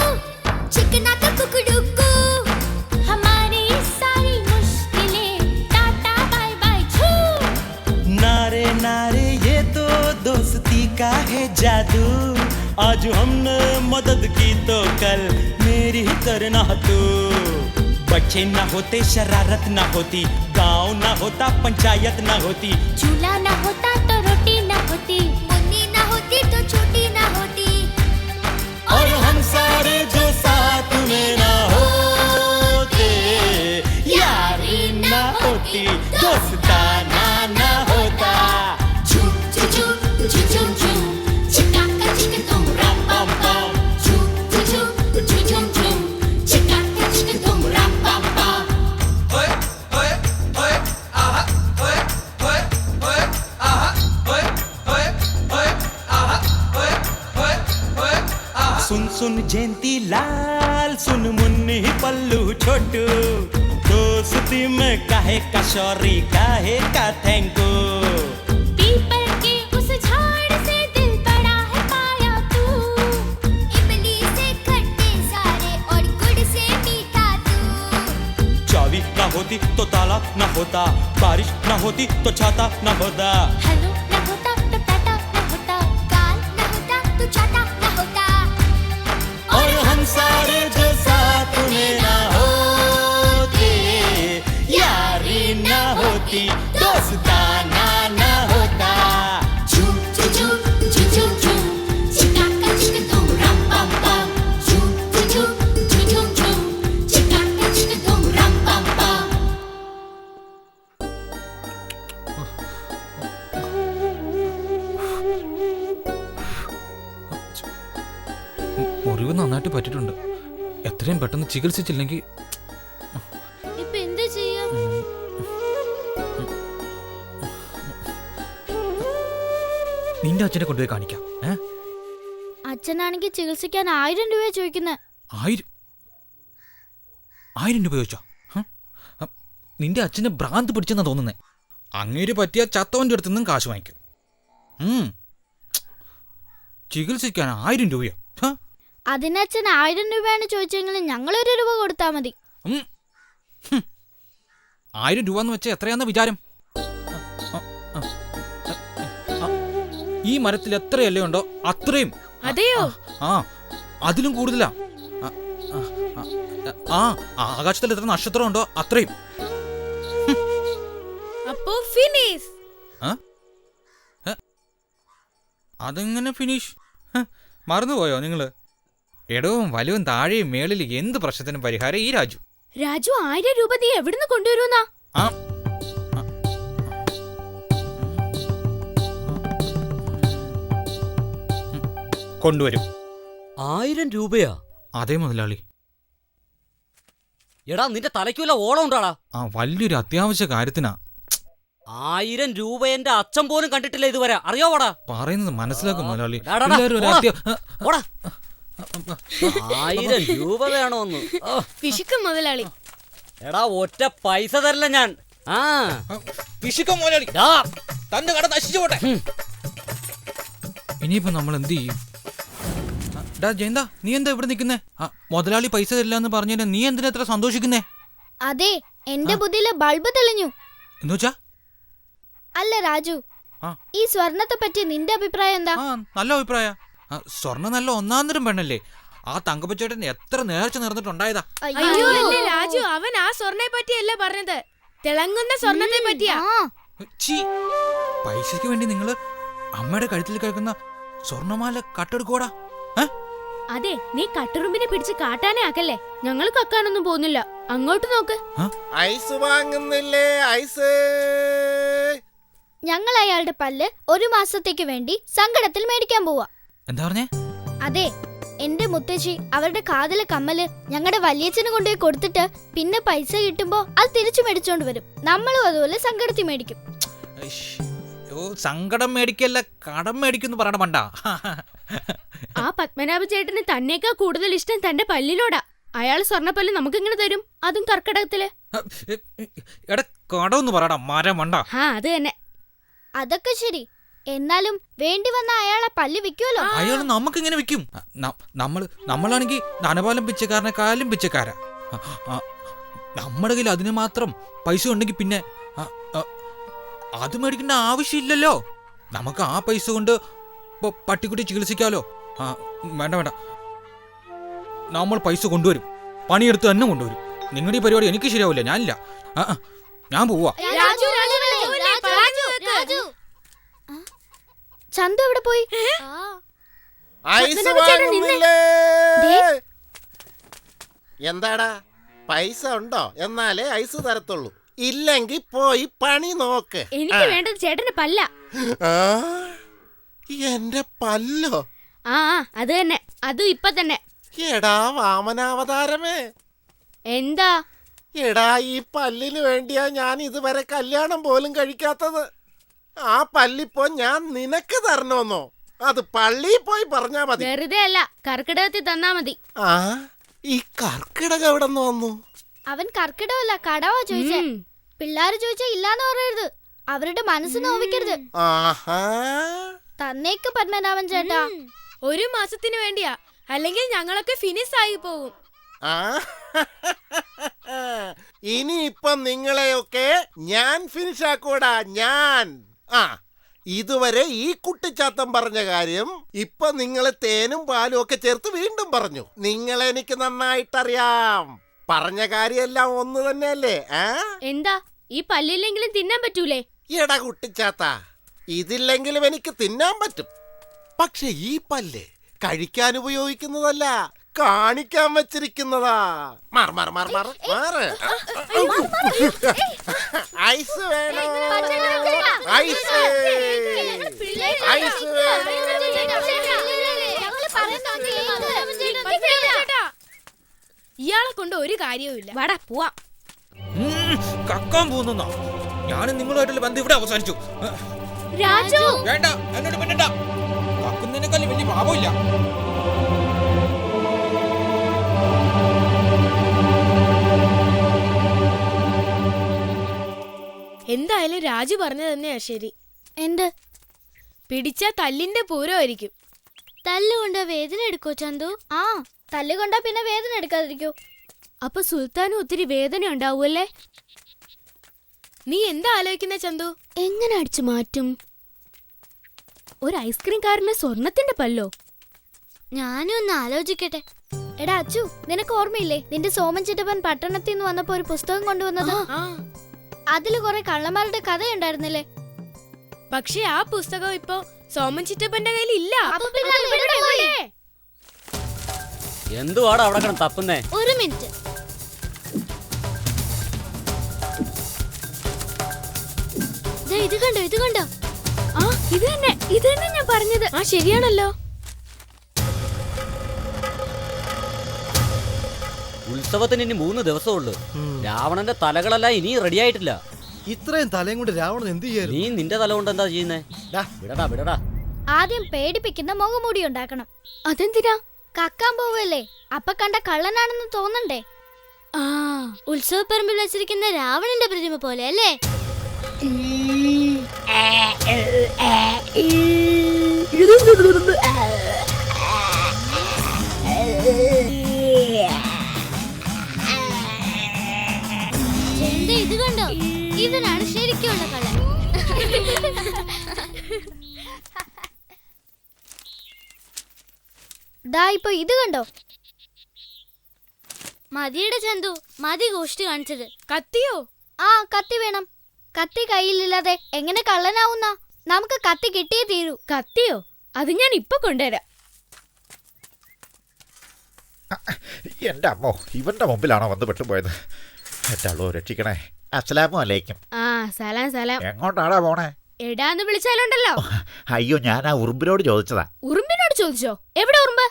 चिकना का कुकड़ुकू, हमारी सारी मुश्किलें टाटा बाय बाय छू। नारे नारे ये तो दोस्ती का है जादू, आज हमने मदद की तो कल मेरी ही करना तू। बच्चे ना होते शरारत ना होती, गांव ना होता पंचायत ना होती, चूल्हा ना होता तो रोटी ना होती, मुन्नी ना होती तो छोटी ना होती, और हम सारे जो साथ में ना होते, यारी ना होती, दोस्ताना ना होता। झूम झूम झूम झूम झूम, चिका का चिका तुम रम पम पम, झूम झूम झूम झूम झूम, चिका का चिका तुम रम पम पम। सुन सुन जयंती लाल, सुन मुन्नी पल्लू छोटू, दोस्ती में काहे का शौरी काहे का थैंकू। पीपल के उस झाड़ से दिल बड़ा है पाया तू, इमली से खट्टे सारे और गुड़ से मीठा तू। चाबी ना होती तो ताला ना होता, बारिश ना होती तो छाता ना होता, हेलो ना होता तो टाटा ना होता, गाल ना होता तो चाटा ना होता, और हम सारे जो साथ में ना होते, यारी ना होती, दोस्ताना ना होता। झूम झूम झूम झूम झूम, चिका का चिका तुम रम पम पम, झूम झूम झूम झूम झूम, चिका का चिका तुम रम पम पम। മുറിവ് നന്നായിട്ട് പറ്റിയിട്ടുണ്ട്. എത്രയും പെട്ടെന്ന് ചികിത്സിച്ചില്ലെങ്കിൽ ഇപ്പൊ എന്ത് ചെയ്യാം? നിന്റെ അച്ഛനെ കൊണ്ടുപോയി കാണിക്കാം. അച്ഛനാണെങ്കിൽ ചികിത്സിക്കാൻ 1000 രൂപ ചോദിക്കുന്നത്. 1000 രൂപ ചോദിച്ചോ? നിന്റെ അച്ഛന് ഭ്രാന്ത് പിടിച്ചെന്നാ തോന്നുന്നേ. അങ്ങേര് പറ്റിയ ചത്തോന്റെ അടുത്ത് നിന്നും കാശ് വാങ്ങിക്കും. ചികിത്സിക്കാൻ 1000 രൂപയോ? അതിനച്ഛൻ 1000 രൂപയാണ് ചോദിച്ചെങ്കിൽ ഞങ്ങൾ 1 രൂപ കൊടുത്താൽ മതി. 1000 രൂപ എന്ന് വെച്ചാൽ എത്രയാന്ന് വിചാരം? ഈ മരത്തിൽ എത്ര ഇലയുണ്ടോ അത്രയും. അതെയോ? അതിലും കൂടുതലാ. ആകാശത്തിൽ എത്ര നക്ഷത്രം ഉണ്ടോ അത്രയും. അപ്പോ ഫിനിഷ്. അതെങ്ങനെ ഫിനിഷ്? മറന്നുപോയോ നിങ്ങള്? ഇടവും വലവും താഴെയും മേളിൽ എന്ത് പ്രശ്നത്തിനും പരിഹാരം ഈ രാജു. രാജു 1000 രൂപ നീ എവിടുന്ന് കൊണ്ടുവരുന്നാ? കൊണ്ടുവരും. 1000 രൂപയാ? അതേ മുതലാളി. എടാ നിന്റെ തലയ്ക്കുള്ള ഓളം ഉണ്ടാടാ. വലിയൊരു അത്യാവശ്യ കാര്യത്തിനാ. 1000 രൂപ എന്റെ അച്ഛൻ പോലും കണ്ടിട്ടില്ല ഇതുവരെ, അറിയോടാ? പറയുന്നത് മനസ്സിലാക്കും മുതലാളി. 1000 രൂപ വേണോന്ന് പിശുക്കും മുതലാളി. എടാ ഒറ്റ പൈസ തരില്ല ഞാൻ. പിശുക്കും മുതലാളി. തന്റെ കട നശിച്ചു പോട്ടെ. ഇനിയിപ്പോ നമ്മൾ എന്ത് ചെയ്യും? ജയന്ത, നീ എന്താ ഇവിടെ നിൽക്കുന്നേ? മുതലാളി പൈസ തരില്ല എന്ന് പറഞ്ഞതിന് നീ എന്തിനാ എത്ര സന്തോഷിക്കുന്നേ? അതെ, എന്റെ ബുദ്ധിയിലെ ബൾബ് തെളിഞ്ഞു. എന്നുവെച്ചാ? അല്ല രാജു, ഈ സ്വർണത്തെ പറ്റി നിന്റെ അഭിപ്രായം എന്താ? നല്ല അഭിപ്രായ. സ്വർണ്ണ നല്ല ഒന്നാന്തരം പെണ്ണല്ലേ. ആ തങ്കപ്പച്ചേട്ടൻ എത്ര നേർച്ച നേർന്നിട്ടുണ്ടായതാ. അയ്യോ രാജു, അവൻ ആ സ്വർണ്ണയെ പറ്റിയല്ല പറഞ്ഞത്, തിളങ്ങുന്ന സ്വർണ്ണത്തെ പറ്റിയാ. പൈസക്ക് വേണ്ടി നിങ്ങള് അമ്മയുടെ കഴുത്തിൽ കിടക്കുന്ന സ്വർണ്ണമാല കട്ടെടുക്കോടാ. അതെ, നീ കട്ടുറുമ്പിനെ പിടിച്ച് കാട്ടാനേ ആക്കല്ലേ. ഞങ്ങൾ കക്കാനൊന്നും പോകുന്നില്ല. അങ്ങോട്ട് നോക്ക്. ഐസ് വാങ്ങുന്നില്ലേ? ഐസ്. ഞങ്ങൾ അയാളുടെ പല്ല് 1 മാസത്തേക്ക് വേണ്ടി സങ്കടത്തിൽ മേടിക്കാൻ പോവാ. എന്താ പറഞ്ഞേ? അതെ, എന്റെ മുത്തശ്ശി അവരുടെ കാതിലെ കമ്മല് ഞങ്ങളുടെ വലിയച്ഛന് കൊണ്ടുപോയി കൊടുത്തിട്ട് പിന്നെ പൈസ കിട്ടുമ്പോ അത് തിരിച്ചു മേടിച്ചോണ്ട് വരും. നമ്മളും അതുപോലെ സങ്കടത്തിൽ മേടിക്കും. സങ്കടം മേടിക്കല്ല, കടം മേടിക്കുന്നു പറയണ പണ്ടാ. ആ പത്മനാഭ ചേട്ടന് തന്നേക്കാ കൂടുതൽ ഇഷ്ടം തന്റെ പല്ലിനോടാ. അയാൾ സ്വർണ്ണപ്പല്ല് നമുക്കിങ്ങനെ തരും, അതും കർക്കിടകത്തില്. എടാ കടമെന്ന് പറയടാ മരം മണ്ട. അത് തന്നെ. അതൊക്കെ ശരി, എന്നാലും വേണ്ടി വന്ന അയാളെ പല്ല് വിൽക്കുമല്ലോ. അയാൾ നമുക്ക് ഇങ്ങനെ വിൽക്കും. നമ്മളാണെങ്കിൽ ധനപാലം പിച്ചക്കാരനെക്കാളും പിച്ചക്കാരാ. നമ്മുടെ കയ്യിൽ അതിന് മാത്രം പൈസ ഉണ്ടെങ്കിൽ പിന്നെ അത് മേടിക്കേണ്ട ആവശ്യമില്ലല്ലോ. നമുക്ക് ആ പൈസ കൊണ്ട് പട്ടിക്കുട്ടി ചികിത്സിക്കാമല്ലോ. വേണ്ട, നമ്മൾ പൈസ കൊണ്ടുവരും, പണിയെടുത്ത് തന്നെ കൊണ്ടുവരും. നിങ്ങളുടെ ഈ പരിപാടി എനിക്ക് ശരിയാവില്ല, ഞാനില്ല. ഞാൻ പോവാ. ചന്തു എവിടെ പോയി? എന്താടാ, പൈസ ഉണ്ടോ എന്നാലേ ഐസ് തരത്തുള്ളൂ, ഇല്ലെങ്കിൽ പോയി പണി നോക്ക്. എനിക്ക് വേണ്ടത് ചേട്ടന്റെ പല്ല. എന്റെ പല്ലോ? അത് തന്നെ, അതും ഇപ്പൊ തന്നെ. എടാ വാമനാവതാരമേ, എന്താ? എടാ, ഈ പല്ലിന് വേണ്ടിയാ ഞാൻ ഇതുവരെ കല്യാണം പോലും കഴിക്കാത്തത്. ആ പല്ലിപ്പോ ഞാൻ നിനക്ക് തരണോന്നോ? അത് പള്ളിയിൽ പോയി പറഞ്ഞാ മതി. വെറുതെ അല്ല, കർക്കിടകത്തിൽ തന്നാ മതി. ഈ കർക്കിടകം എവിടെ നിന്ന് വന്നു? അവൻ കർക്കിടകമല്ല, കടവാ ചോദിച്ചേ. പിള്ളാര് ചോദിച്ചാ ഇല്ലാന്ന് പറയരുത്, അവരുടെ മനസ്സ് നോവിക്കരുത്. തന്നേക്ക് പത്മനാഭൻ ചേട്ടാ. 1 മാസത്തിന് വേണ്ടിയാ, അല്ലെങ്കിൽ ഞങ്ങളൊക്കെ ഫിനിഷ് ആയി പോകും. ഇനിയിപ്പൊ നിങ്ങളെയൊക്കെ ഞാൻ ഫിനിഷ് ആക്കൂടാ, ഞാൻ. ഇതുവരെ ഈ കുട്ടിച്ചാത്തം പറഞ്ഞ കാര്യം ഇപ്പൊ നിങ്ങള് തേനും പാലും ഒക്കെ ചേർത്ത് വീണ്ടും പറഞ്ഞു. നിങ്ങളെനിക്ക് നന്നായിട്ടറിയാം. പറഞ്ഞ കാര്യമെല്ലാം ഒന്ന് തന്നെയല്ലേ? എന്താ, ഈ പല്ലില്ലെങ്കിലും തിന്നാൻ പറ്റൂലേ? എടാ കുട്ടിച്ചാത്ത, ഇതില്ലെങ്കിലും എനിക്ക് തിന്നാൻ പറ്റും. പക്ഷെ ഈ പല്ല് കഴിക്കാൻ ഉപയോഗിക്കുന്നതല്ല, കാണിക്കാൻ വെച്ചിരിക്കുന്നതാ. മാറ് മാറ് മാറ് മാറ് മാറ്. ഐസ് വേണോ? ഐസ് ഐസ് ഇയാളെ കൊണ്ട് ഒരു കാര്യവുമില്ല. വാടാ പോവാ. കക്കാൻ പോകുന്ന ഞാനും നിങ്ങളുമായിട്ടുള്ള ബന്ധം ഇവിടെ അവസാനിച്ചു. രാജു വേണ്ട, എന്നോട് പിന്നണ്ട. കക്കുന്നതിനേക്കാളും വലിയ പാപമില്ല. എന്തായാലും രാജു പറഞ്ഞു തന്നെയാ ശരി. എന്ത്? പിടിച്ച തല്ലിന്റെ പൂരമായിരിക്കും. തല്ലുകൊണ്ട വേദന എടുക്കോ ചന്തു? തല്ലുകൊണ്ടാ പിന്നെ വേദന എടുക്കാതിരിക്കോ? അപ്പൊ സുൽത്താനും ഒത്തിരി വേദന ഉണ്ടാവൂല്ലേ? നീ എന്താ ആലോചിക്കുന്ന ചന്തു? എങ്ങനെ അടിച്ചു മാറ്റും? ഒരു ഐസ്ക്രീം കാരന് സ്വർണത്തിന്റെ പല്ലോ? ഞാനും ഒന്ന് ആലോചിക്കട്ടെ. എടാ അച്ചു, നിനക്ക് ഓർമ്മയില്ലേ നിന്റെ സോമൻ ചിറ്റപ്പൻ പട്ടണത്തിൽ നിന്ന് വന്നപ്പോ ഒരു പുസ്തകം കൊണ്ടുവന്നത്? അതില് കുറെ കള്ളന്മാരുടെ കഥയുണ്ടായിരുന്നില്ലേ? പക്ഷെ ആ പുസ്തകം ഇപ്പൊ സോമൻ ചിറ്റപ്പന്റെ കയ്യിൽ ഇല്ല. എന്തുവാടാ അവിടെ കിടന്ന് തപ്പുന്നേ? ഒരു മിനിറ്റ്. ഇത് കണ്ടോ, ഇത് കണ്ടോ? ഇത് തന്നെ ഞാൻ പറഞ്ഞത്. ശരിയാണല്ലോ. ഉത്സവത്തിന് ഇനി 3 ദിവസമുള്ളൂ. രാവണന്റെ തലകളെല്ലാം ഇനിയും റെഡി ആയിട്ടില്ല. ഇത്രയും തലയും കൊണ്ട് രാവണൻ എന്ത് ചെയ്യാൻ? നീ നിന്റെ തല കൊണ്ട് എന്താ ചെയ്യുന്നേ? വിടടാ. ആദ്യം പേടിപ്പിക്കുന്ന മുഖംമൂടി ഉണ്ടാക്കണം. അതെന്തിനാ? കക്കാൻ പോവല്ലേ, അപ്പൊ കണ്ട കള്ളനാണെന്ന് തോന്നണ്ടേ? ഉത്സവപ്പറമ്പിൽ വെച്ചിരിക്കുന്ന രാവണന്റെ പ്രതിമ പോലെ അല്ലേ? ഇത് കണ്ടോ, ഇവനാണ് ശരിക്കുള്ള കള്ളൻ. ദാ ഇപ്പൊ ഇത് കണ്ടോ? മതിയുടെ ചന്തു, മതി ഗോഷ്ടി കാണിച്ചത്. കത്തിയോ? കത്തി വേണം. കത്തി കയ്യിലില്ലാതെ എങ്ങനെ കള്ളനാവുന്ന? നമുക്ക് കത്തി കിട്ടിയേ തീരൂ. കത്തിയോ? അത് ഞാൻ ഇപ്പൊ കൊണ്ടുവരാം. എന്റെ അമ്മോ, ഇവന്റെ മുമ്പിലാണോ വന്ന് പെട്ടുപോയത്? എന്റെ അള്ളോ, രക്ഷിക്കണേ. അസ്സലാമു അലൈക്കും. സലാം സലാം. എങ്ങോട്ടാടാ പോണേ? എടാന്ന് വിളിച്ചാലുണ്ടല്ലോ. അയ്യോ, ഞാൻ ആ ഉറുമ്പിനോട് ചോദിച്ചതാ. ഉറുമ്പിനോട് ചോദിച്ചോ? എവിടെ ഉറുമ്പ്?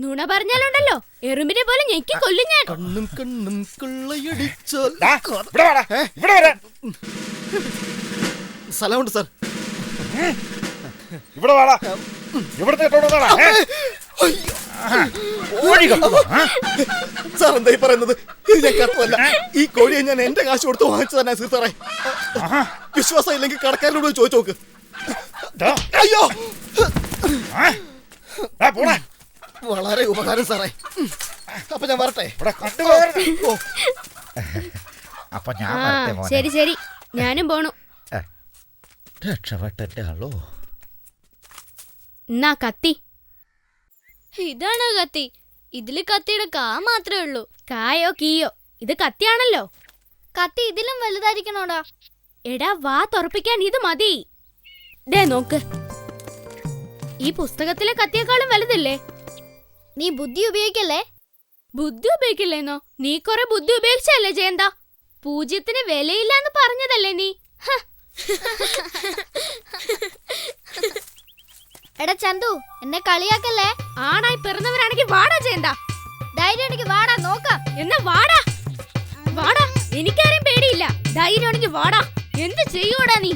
നുണ പറഞ്ഞാലുണ്ടല്ലോ, എറുമ്പിനെ പോലെ ഞെക്കി കൊല്ലും ഞാൻ. കണ്ണും കണ്ണും കൊള്ളയടിച്ചാൽ. സ്ഥലമുണ്ട് സാർ. ഇവിടെ വാടാ. ഇവിടുത്തെ സാർ എന്തായി പറയുന്നത്? ഇത് ഞാൻ കത്തല്ല. ഈ കോഴിയെ ഞാൻ എന്റെ കാശ് കൊടുത്ത് വാങ്ങിച്ചു തന്നെ സാറേ. വിശ്വാസം ഇല്ലെങ്കിൽ കടക്കാരോട് ചോദിച്ചു നോക്ക്. അയ്യോ വളരെ ഉപകാരം സാറേ. അപ്പൊ ഞാൻ വരട്ടെ. ഓ. അപ്പൊ ഞാൻ വരട്ടെ മോനെ. ശരി ശരി, ഞാനും പോണു. രക്ഷപ്പെട്ടെ ആളോ. എന്നാ കത്തി. ഇതാണ് കത്തി. ഇതില് കത്തിയുടെ കാ മാത്രമേ ഉള്ളൂ. കായോ കീയോ, ഇത് കത്തിയാണല്ലോ. കത്തി ഇതിലും വലുതായിരിക്കണോടാ. എടാ വാ തുറപ്പിക്കാൻ ഇത് മതി. ദേ നോക്ക്, ഈ പുസ്തകത്തിലെ കത്തിയേക്കാളും വലുതല്ലേ. നീ ബുദ്ധി ഉപയോഗിക്കല്ലേ. ബുദ്ധി ഉപയോഗിക്കില്ലേന്നോ? നീ കൊറേ ബുദ്ധി ഉപയോഗിച്ചല്ലേ ജയന്ത. പൂജ്യത്തിന് വിലയില്ലാന്ന് പറഞ്ഞതല്ലേ നീ. എടാ ചന്തു, എന്നെ കളിയാക്കല്ലേ. ആണായി പിറന്നവരാണെങ്കിൽ വാടാ ജയന്ത. ധൈര്യമാണെങ്കിൽ വാടാ നോക്കാം. എന്നാ വാടാ വാടാ, എനിക്കാരെയും പേടിയില്ല. ധൈര്യമാണെങ്കിൽ വാടാ. എന്ത് ചെയ്യൂടാ നീ?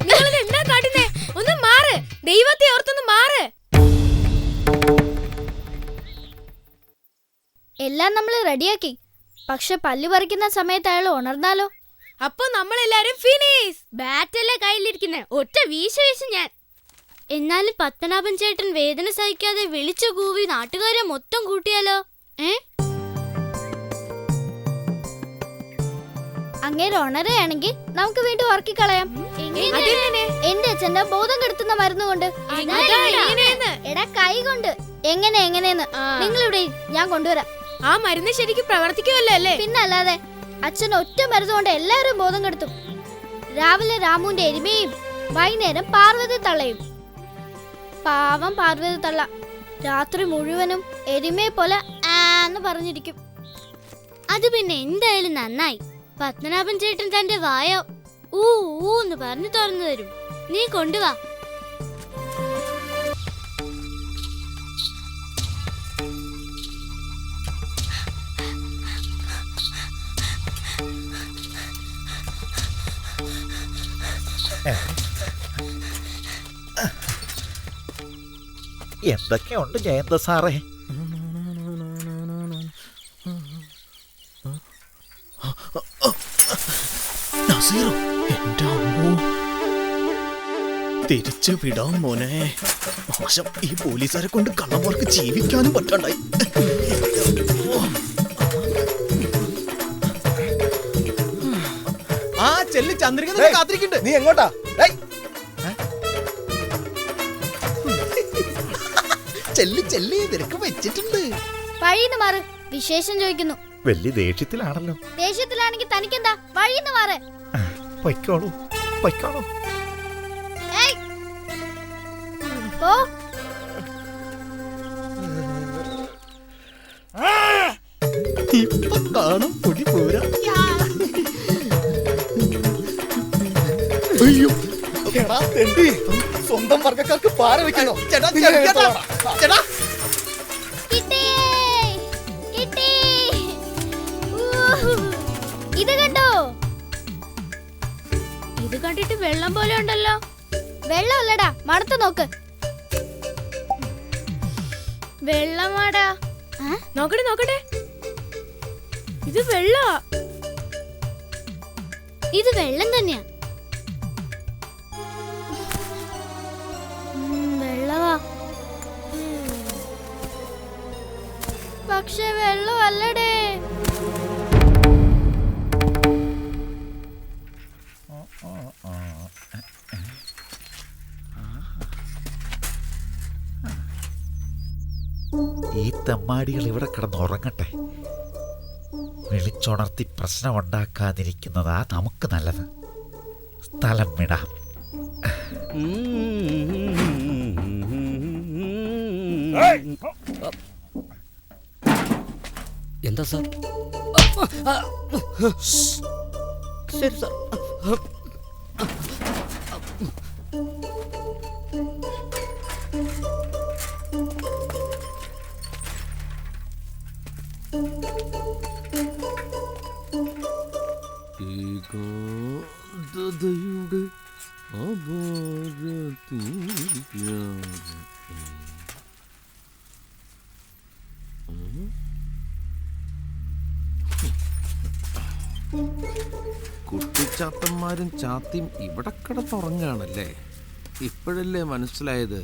നിങ്ങളിത് എന്താ കാട്ടുന്നേ? ഒന്ന് മാറ്, ദൈവത്തെ ഓർത്തൊന്ന് മാറ്. എല്ലാം നമ്മൾ റെഡിയാക്കി. പക്ഷെ പല്ല് പറിക്കുന്ന സമയത്ത് അയാൾ ഉണർന്നാലോ? അപ്പൊ നമ്മളെല്ലാരും ഫിനിഷ്. ബാറ്റല്ലേ കയ്യിലിരിക്കുന്നേ, ഒറ്റ വീശ വീശ ഞാൻ. എന്നാലും പത്മനാഭൻ ചേട്ടൻ വേദന സഹിക്കാതെ വിളിച്ചു കൂവി നാട്ടുകാരെ മൊത്തം കൂട്ടിയാലോ? അങ്ങേരെ ഉണരുകയാണെങ്കിൽ നമുക്ക് വീണ്ടും ഉറക്കിക്കളയാം. എന്റെ അച്ഛന്റെ ബോധം കെടുത്തുന്ന മരുന്നുകൊണ്ട്. എടാ കൈ കൊണ്ട്. എങ്ങനെയെന്ന് നിങ്ങളിവിടെ ഞാൻ കൊണ്ടുവരാം. ആ മരുന്ന് ശരിക്കും പ്രവർത്തിക്കുമല്ലോ അല്ലേ? പിന്നല്ലാതെ. അച്ഛൻ ഒറ്റ മരുന്ന് കൊണ്ട് എല്ലാവരും ബോധം കെടുത്തും. രാവിലെ രാമുവിന്റെ എരുമയും വൈകുന്നേരം പാർവതി തള്ളയും. പാവം പാർവതി തള്ള രാത്രി മുഴുവനും എരുമയെ പോലെ ആന്ന് പറഞ്ഞിരിക്കും. അത് പിന്നെ എന്തായാലും നന്നായി. പത്മനാഭൻ ചേട്ടൻ തന്റെ വായ ഊന്ന് പറഞ്ഞു തുറന്നു തരും. നീ കൊണ്ടുവാ. എന്തൊക്കെയുണ്ട് ജയന്ത സാറേ? എന്റെ അമ്മോ, തിരിച്ചു വിടാം മോനെ. മോശം, ഈ പോലീസുകാരെ കൊണ്ട് കള്ളന്മാർക്ക് ജീവിക്കാനും പറ്റണ്ടായി. ആ ചെല്ലി ചന്ദ്രിക കാത്തിരിക്കുന്നുണ്ട്. നീ എങ്ങോട്ടാ? ചെല്ലി നിനക്ക് വെച്ചിട്ടുണ്ട്. വഴിന്ന് മാറ്. വിശേഷം ചോദിക്കുന്നു. വലിയ ദേഷ്യത്തിലാണല്ലോ. ദേഷ്യത്തിലാണെങ്കിൽ തനിക്കെന്താ? വഴിന്ന് മാറ്. പൊയ്ക്കോളൂ. പോ. ഇപ്പൊ കാണും പൊടി പോരാ. അയ്യോ എടാ തെണ്ടി, സ്വന്തം വർഗക്കാർക്ക് പാര വെക്കണോ? ഇത് കണ്ടോ? ഇത് കണ്ടിട്ട് വെള്ളം പോലെ ഉണ്ടല്ലോ. വെള്ളമല്ലടാ, മണത്ത് നോക്ക്. വെള്ളമാടാ. നോക്കട്ടെ, ഇത് വെള്ളാ. ഇത് വെള്ളം തന്നെയാ. വെള്ളവാ, പക്ഷെ വെള്ളമല്ലടേ. ഈ തെമ്മാടികൾ ഇവിടെ കിടന്നുറങ്ങട്ടെ. വിളിച്ചുണർത്തി പ്രശ്നം ഉണ്ടാക്കാതിരിക്കുന്നതാ നമുക്ക് നല്ലത്. സ്ഥലം വിടാം. എന്താ സാർ? ശരി സാർ. ഏകാന്തതയുടെ അപാരതീരാതെ കുട്ടിച്ചാത്തന്മാരും ചാത്തിയും ഇവിടെ കിടന്നുറങ്ങാണല്ലേ. ഇപ്പോഴല്ലേ മനസ്സിലായത്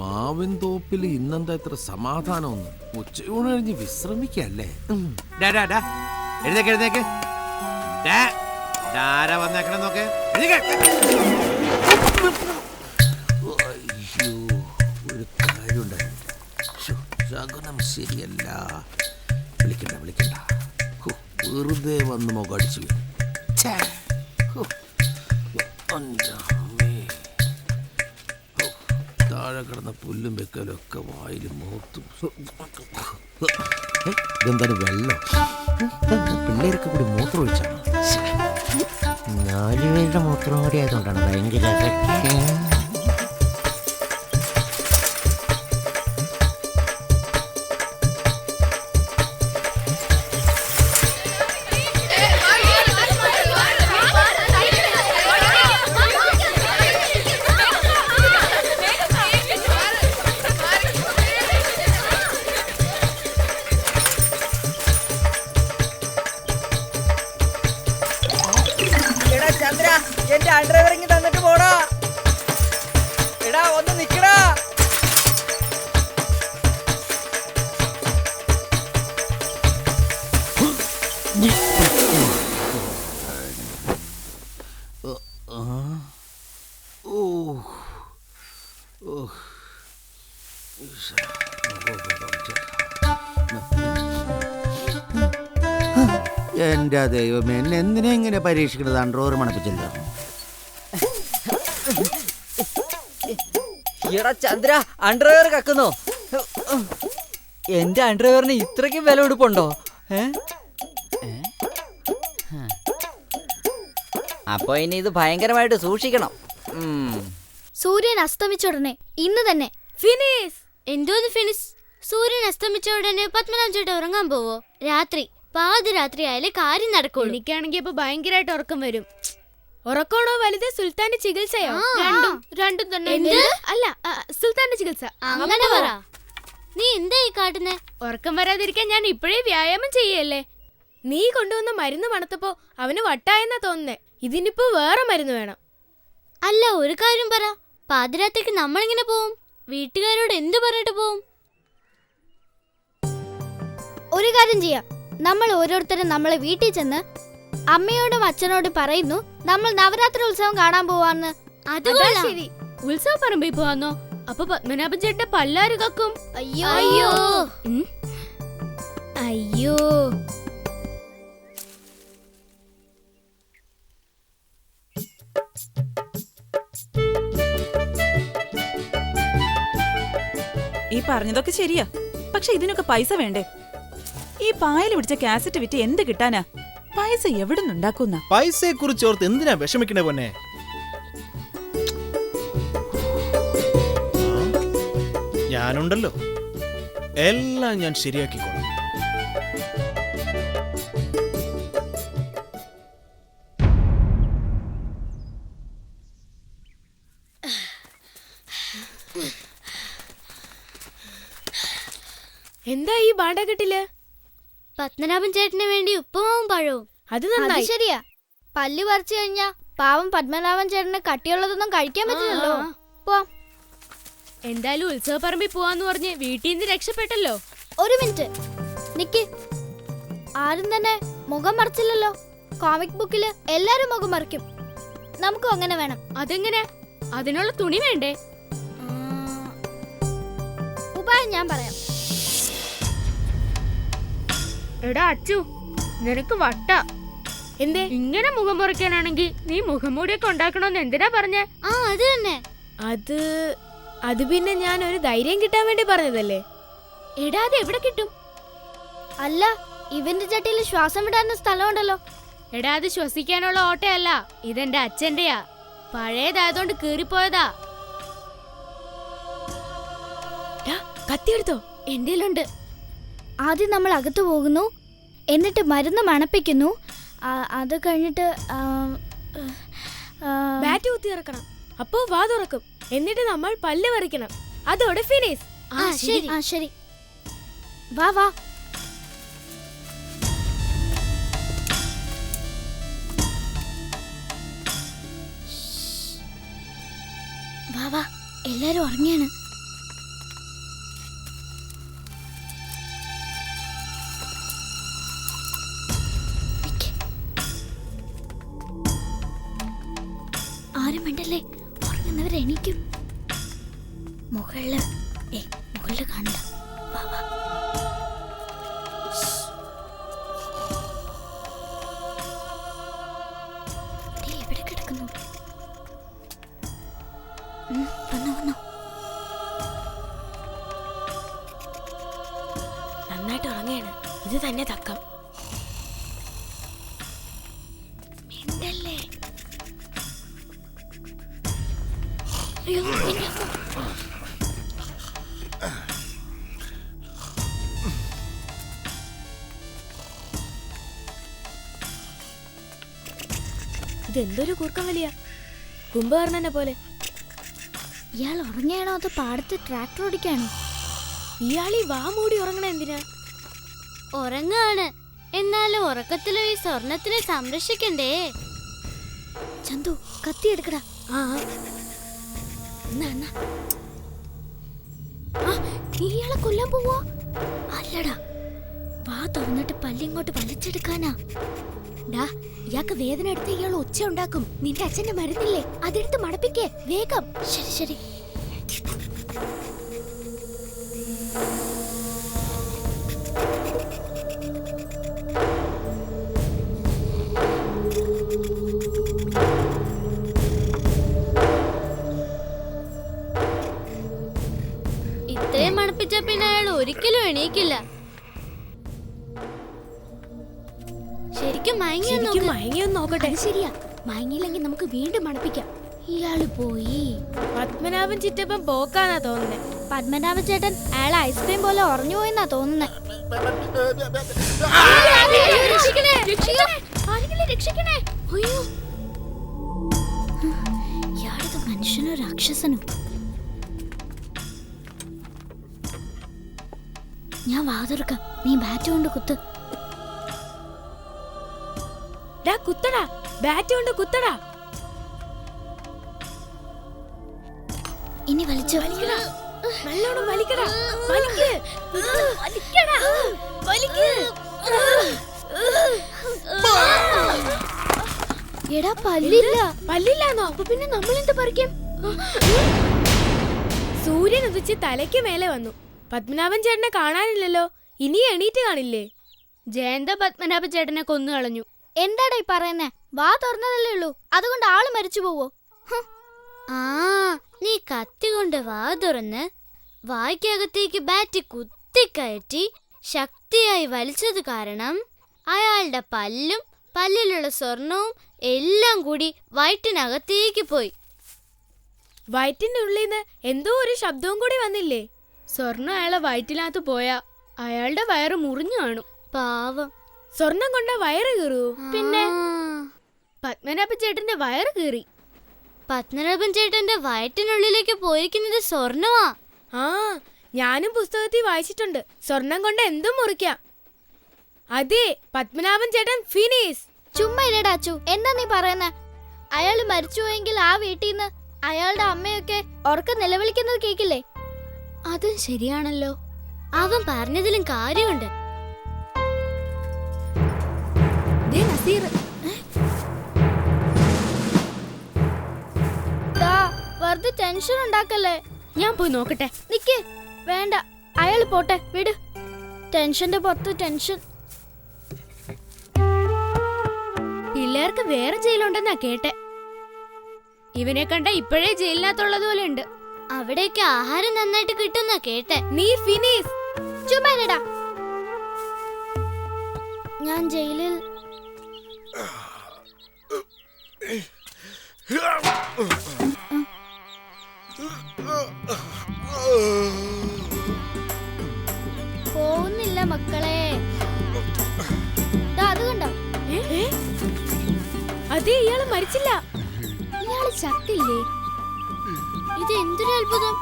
മാവിൻ തോപ്പിൽ ഇന്നെന്താ ഇത്ര സമാധാനമൊന്നും. ഉച്ചയൂണ് കഴിഞ്ഞ് വിശ്രമിക്കല്ലേ. എഴുന്നേക്ക്. ആരാ വന്നേക്കണം നോക്ക്. അയ്യോ, ഒരു കാര്യമുണ്ടായിരുന്നു. ശകുനം ശരിയല്ല. വിളിക്കണ്ട. വെറുതെ വന്ന് മുഖടിച്ചു. താഴെ കിടന്ന പുല്ലും വെക്കലും ഒക്കെ വായിലും മൂത്തും. ഇതെന്താണ് വെള്ളം? പിള്ളേരൊക്കെ കൂടി മൂത്രം ഒഴിച്ചാണ്. 4 പേരുടെ മൂത്രം കൂടി ആയതുകൊണ്ടാണ് ഭയങ്കര എന്റെ അണ്ടർവെയർ ഇങ്ങ് തന്നിട്ട് പോടാ. എടാ ഒന്ന് നിക്കടാ. എന്റെ ദൈവമേ, എന്നെ എന്തിനാ ഇങ്ങനെ പരീക്ഷിക്കണത്? അണ്ടർവെയർ മണപ്പിച്ചല്ലോ. എടാ ചന്ദ്ര, അണ്ടർവെയർ കക്കുന്നോ? എന്റെ അണ്ടർവെയറിന് ഇത്രയ്ക്കും വില കൊടുപ്പുണ്ടോ? അപ്പൊ ഇനി ഇത് ഭയങ്കരമായിട്ട് സൂക്ഷിക്കണം. സൂര്യൻ അസ്തമിച്ച ഉടനെ ഇന്ന് തന്നെ ഫിനിഷ്. എന്തോന്ന് ഫിനിഷ്? സൂര്യൻ അസ്തമിച്ച ഉടനെ പത്മനാഭൻ ചേട്ടൻ ഉറങ്ങാൻ പോവോ? രാത്രി പാതിരാത്രി ആയാലേ കാര്യം നടക്കുള്ളൂ. എനിക്കാണെങ്കിൽ ഇപ്പൊ ഭയങ്കരമായിട്ട് ഉറക്കം വരും. ഉറക്കമാണോ വലുത്, സുൽത്താന്റെ ചികിത്സയോ? രണ്ടും തന്നെ. അല്ല, സുൽത്താന്റെ ചികിത്സ. അങ്ങനെ പറ. നീ എന്താ ഈ കാട്ടുന്നെ? ഉറക്കം വരാതിരിക്കാൻ ഞാൻ ഇപ്പോഴേ വ്യായാമം ചെയ്യല്ലേ. നീ കൊണ്ടുവന്ന മരുന്ന് മണത്തപ്പോ അവന് വട്ടായെന്നാ തോന്നുന്നേ. ഇതിനിപ്പോ വേറെ മരുന്ന് വേണം. അല്ല, ഒരു കാര്യം പറ. പാതിരാത്രിക്ക് നമ്മളെങ്ങനെ പോവും? വീട്ടുകാരോട് എന്ത് പറഞ്ഞിട്ട് പോവും? ഒരു കാര്യം ചെയ്യാം. നമ്മൾ ഓരോരുത്തരും നമ്മളെ വീട്ടിൽ ചെന്ന് അമ്മയോടും അച്ഛനോടും പറയുന്നു നമ്മൾ നവരാത്രി ഉത്സവം കാണാൻ പോവാന്ന്. അത് ശരി. ഉത്സവ പറമ്പിൽ പോവാന്നോ? അപ്പൊ പത്മനാഭൻ ചേട്ടന്റെ പല്ലാര് കക്കും. അയ്യോ അയ്യോ. ഈ പറഞ്ഞതൊക്കെ ശരിയാ, പക്ഷെ ഇതിനൊക്കെ പൈസ വേണ്ടേ? ഈ പായൽ പിടിച്ച കാസറ്റ് വിറ്റ് എന്ത് കിട്ടാനാ? പൈസ എവിടെ നിന്നുണ്ടാക്കുന്ന? പൈസയെ കുറിച്ച് ഓർത്ത് എന്തിനാ വിഷമിക്കണേ പൊന്നെ? ഞാനുണ്ടല്ലോ, എല്ലാം ഞാൻ ശരിയാക്കിക്കോളാം. എന്താ ഈ ബാണ്ടക്കെട്ടില്? പത്മനാഭൻ ചേട്ടന് വേണ്ടി ഉപ്പുമാവും പഴവും. അത് നന്നായി. ശരിയാ. പല്ല് പറിച്ചു കഴിഞ്ഞാ പാവം പത്മനാഭൻ ചേട്ടന് കട്ടിയുള്ളതൊന്നും കഴിക്കാൻ പറ്റില്ലല്ലോ. എന്തായാലും ഉത്സവ പറമ്പിൽ പോവാന്ന് പറഞ്ഞ് വീട്ടിൽ നിന്ന് രക്ഷപ്പെട്ടല്ലോ. ഒരു മിനിറ്റ് നിക്ക്. ആരും തന്നെ മുഖം മറച്ചില്ലല്ലോ. കോമിക് ബുക്കില് എല്ലാരും മുഖം മറയ്ക്കും. നമുക്കും അങ്ങനെ വേണം. അതെങ്ങനെ? അതിനുള്ള തുണി വേണ്ടേ? ഉപായം ഞാൻ പറയാം. എടാ അച്ചു, നിനക്ക് വട്ട. എന്തേ ഇങ്ങനെ മുഖം മുറിക്കാനാണെങ്കിൽ നീ മുഖംമൂടിയൊക്കെ ഉണ്ടാക്കണോന്ന് എന്തിനാ പറഞ്ഞേ? അത് തന്നെ. അത് പിന്നെ ഞാൻ ഒരു ധൈര്യം കിട്ടാൻ വേണ്ടി പറഞ്ഞതല്ലേ. എടാ അത് എവിടെ കിട്ടും? അല്ല, ഇവന്റെ ചട്ടിയിൽ ശ്വാസം വിടാനുള്ള സ്ഥലമുണ്ടല്ലോ. എടാ അത് ശ്വസിക്കാനുള്ള ഓട്ടയല്ല, ഇതെന്റെ അച്ഛന്റെയാ. പഴയതായതുകൊണ്ട് കീറിപ്പോയതാ. കത്തിയെടുത്തോ? എന്റെയിലുണ്ട്. ആദ്യം നമ്മൾ അകത്തു പോകുന്നു, എന്നിട്ട് മരുന്ന് മണപ്പിക്കുന്നു. അത് കഴിഞ്ഞിട്ട് ബാറ്റ് കുത്തി ഇറക്കണം. അപ്പോ വാ തുറക്കും. എന്നിട്ട് നമ്മൾ പല്ല് പറിക്കണം. അതോടെ ഫിനിഷ്. ശരി. വാ വാ. വാ വാ, എല്ലാരും ഉറങ്ങിയാണ്. ആരും വേണ്ടല്ലേ, ഉറങ്ങുന്നവർ എണീക്കും. മുകളില് കാണില്ല. വാ വാ. ഇവിടെ കിടക്കുന്നു. വന്നോ വന്നോ. നന്നായിട്ട് ഉറങ്ങയാണ്. ഇത് തന്നെ തക്കം. മിണ്ടല്ലേ. അയ്യോ, എന്റെ അമ്മ. ഇതെന്തൊരു കൂർക്കം വലിയ കുംഭകർണനെ പോലെ. ഇയാൾ ഉറങ്ങിയാണോ അത് പാടത്ത് ട്രാക്ടർ ഓടിക്കാണോ? ഇയാളീ വാ മൂടി ഉറങ്ങണ എന്തിനാ? ഉറങ്ങാണ്, എന്നാലും ഉറക്കത്തിലും ഈ സ്വർണത്തിനെ സംരക്ഷിക്കണ്ടേ. ചന്തു, കത്തി എടുക്കടാ. ഇയാളെ കൊല്ലാൻ പോവാ? അല്ലടാ, വാ തുറന്നിട്ട് പല്ലിങ്ങോട്ട് വലിച്ചെടുക്കാനാ. ഡാ, ഇയാൾക്ക് വേദന എടുത്ത് ഇയാൾ ഒച്ച ഉണ്ടാക്കും. നിന്റെ അച്ഛന്റെ മരുന്നില്ലേ, അതെടുത്ത് മടപ്പിക്കേ വേഗം. ശരി ശരി. ഇത്രയും മണപ്പിച്ച പിന്നെ അയാൾ ഒരിക്കലും എണീക്കില്ല. ശരിക്കും മയങ്ങിയൊന്ന് നോക്കട്ടെ. ശരിയാ, മയങ്ങിയില്ലെങ്കിൽ നമുക്ക് വീണ്ടും മണപ്പിക്കാം. ഇയാള് പോയി. പത്മനാഭൻ ചിറ്റപ്പം പോക്കാന്നാ തോന്നുന്നേ. പത്മനാഭൻ ചേട്ടൻ അയാളെ ഐസ്ക്രീം പോലെ ഉറഞ്ഞു പോയെന്നാ തോന്നുന്നേ. ഇയാളത് മനുഷ്യനോ രാക്ഷസനോ? ഞാൻ വാതിർക്കാം, നീ ബാറ്റ് കൊണ്ട് കുത്ത്. കുത്തടാ, ബാറ്റ് കൊണ്ട് കുത്തടാ. ഇനി വലിച്ചോ. നല്ലോണം വലിക്കടാ. വലിക്ക്. എടാ, പല്ലില്ലാന്നോ? അപ്പൊ പിന്നെ നമ്മൾ എന്ത് പറിക്കും? സൂര്യൻ ഉദിച്ച് തലയ്ക്ക് മേലെ വന്നു. പത്മനാഭൻ ചേട്ടനെ കാണാനില്ലല്ലോ. ഇനി എണീറ്റ് കാണില്ലേ? ജയന്ത പത്മനാഭൻ ചേട്ടനെ കൊന്നു കളഞ്ഞു. എന്താടാ ഈ പറയുന്നേ? വാ തുറന്നതല്ലേ ഉള്ളൂ, അതുകൊണ്ട് ആള് മരിച്ചു പോവോ? ആ, നീ കത്തി കൊണ്ട് വാ തുറന്ന് വായ്ക്കകത്തേക്ക് ബാറ്റ് കുത്തിക്കയറ്റി ശക്തിയായി വലിച്ചത് കാരണം അയാളുടെ പല്ലും പല്ലിലുള്ള സ്വർണവും എല്ലാം കൂടി വയറ്റിനകത്തേക്ക് പോയി. വയറ്റിന്റെ ഉള്ളിന്ന് എന്തോ ഒരു ശബ്ദവും കൂടി വന്നില്ലേ? സ്വർണം അയാളെ വയറ്റിനകത്ത് പോയാ അയാളുടെ വയറ് മുറിഞ്ഞു കാണും. പാവം. സ്വർണം കൊണ്ട വയറ് കീറൂ? പിന്നെ പത്മനാഭൻ ചേട്ടന്റെ വയറ് കീറി. പത്മനാഭൻ ചേട്ടന്റെ വയറ്റിനുള്ളിലേക്ക് പോയിരിക്കുന്നത് സ്വർണമാ. ഞാനും പുസ്തകത്തിൽ വായിച്ചിട്ടുണ്ട്. സ്വർണം കൊണ്ട് എന്തും മുറിക്കാം. അതെ, പത്മനാഭൻ ചേട്ടൻ ഫിനിഷ്. ചുമ്മാ ഇല്ലടാ അച്ചു, എന്താ നീ പറയുന്നേ? അയാള് മരിച്ചുപോയെങ്കിൽ ആ വീട്ടിൽ നിന്ന് അയാളുടെ അമ്മയൊക്കെ ഉറക്കം നിലവിളിക്കുന്നത് കേക്കില്ലേ? അതും ശരിയാണല്ലോ. അവൻ പറഞ്ഞതിലും കാര്യമുണ്ട്. വെറുതെ ടെൻഷൻ ഉണ്ടാക്കല്ലേ. ഞാൻ പോയി നോക്കട്ടെ. നിക്ക്, വേണ്ട, അയാള് പോട്ടെ, വിട്. ടെൻഷന്റെ പുറത്ത് ടെൻഷൻ. പിള്ളേർക്ക് വേറെ ജയിലുണ്ടെന്നാ കേട്ടെ. ഇവനെ കണ്ട ഇപ്പോഴേ ജയിലിനകത്തുള്ളതുപോലെ ഉണ്ട്. അവിടേക്ക് ആഹാരം നന്നായിട്ട് കിട്ടുന്ന കേട്ടെ. നീ ഫിനിഷ്. ചുമ്മാ. ഞാൻ ജയിലിൽ പോകുന്നില്ല മക്കളെ. അത് കണ്ടോ? അതെ, ഇയാള് മരിച്ചില്ല. ഇയാള് ചത്തില്ലേ? ഇത് എന്തൊരു അത്ഭുതം.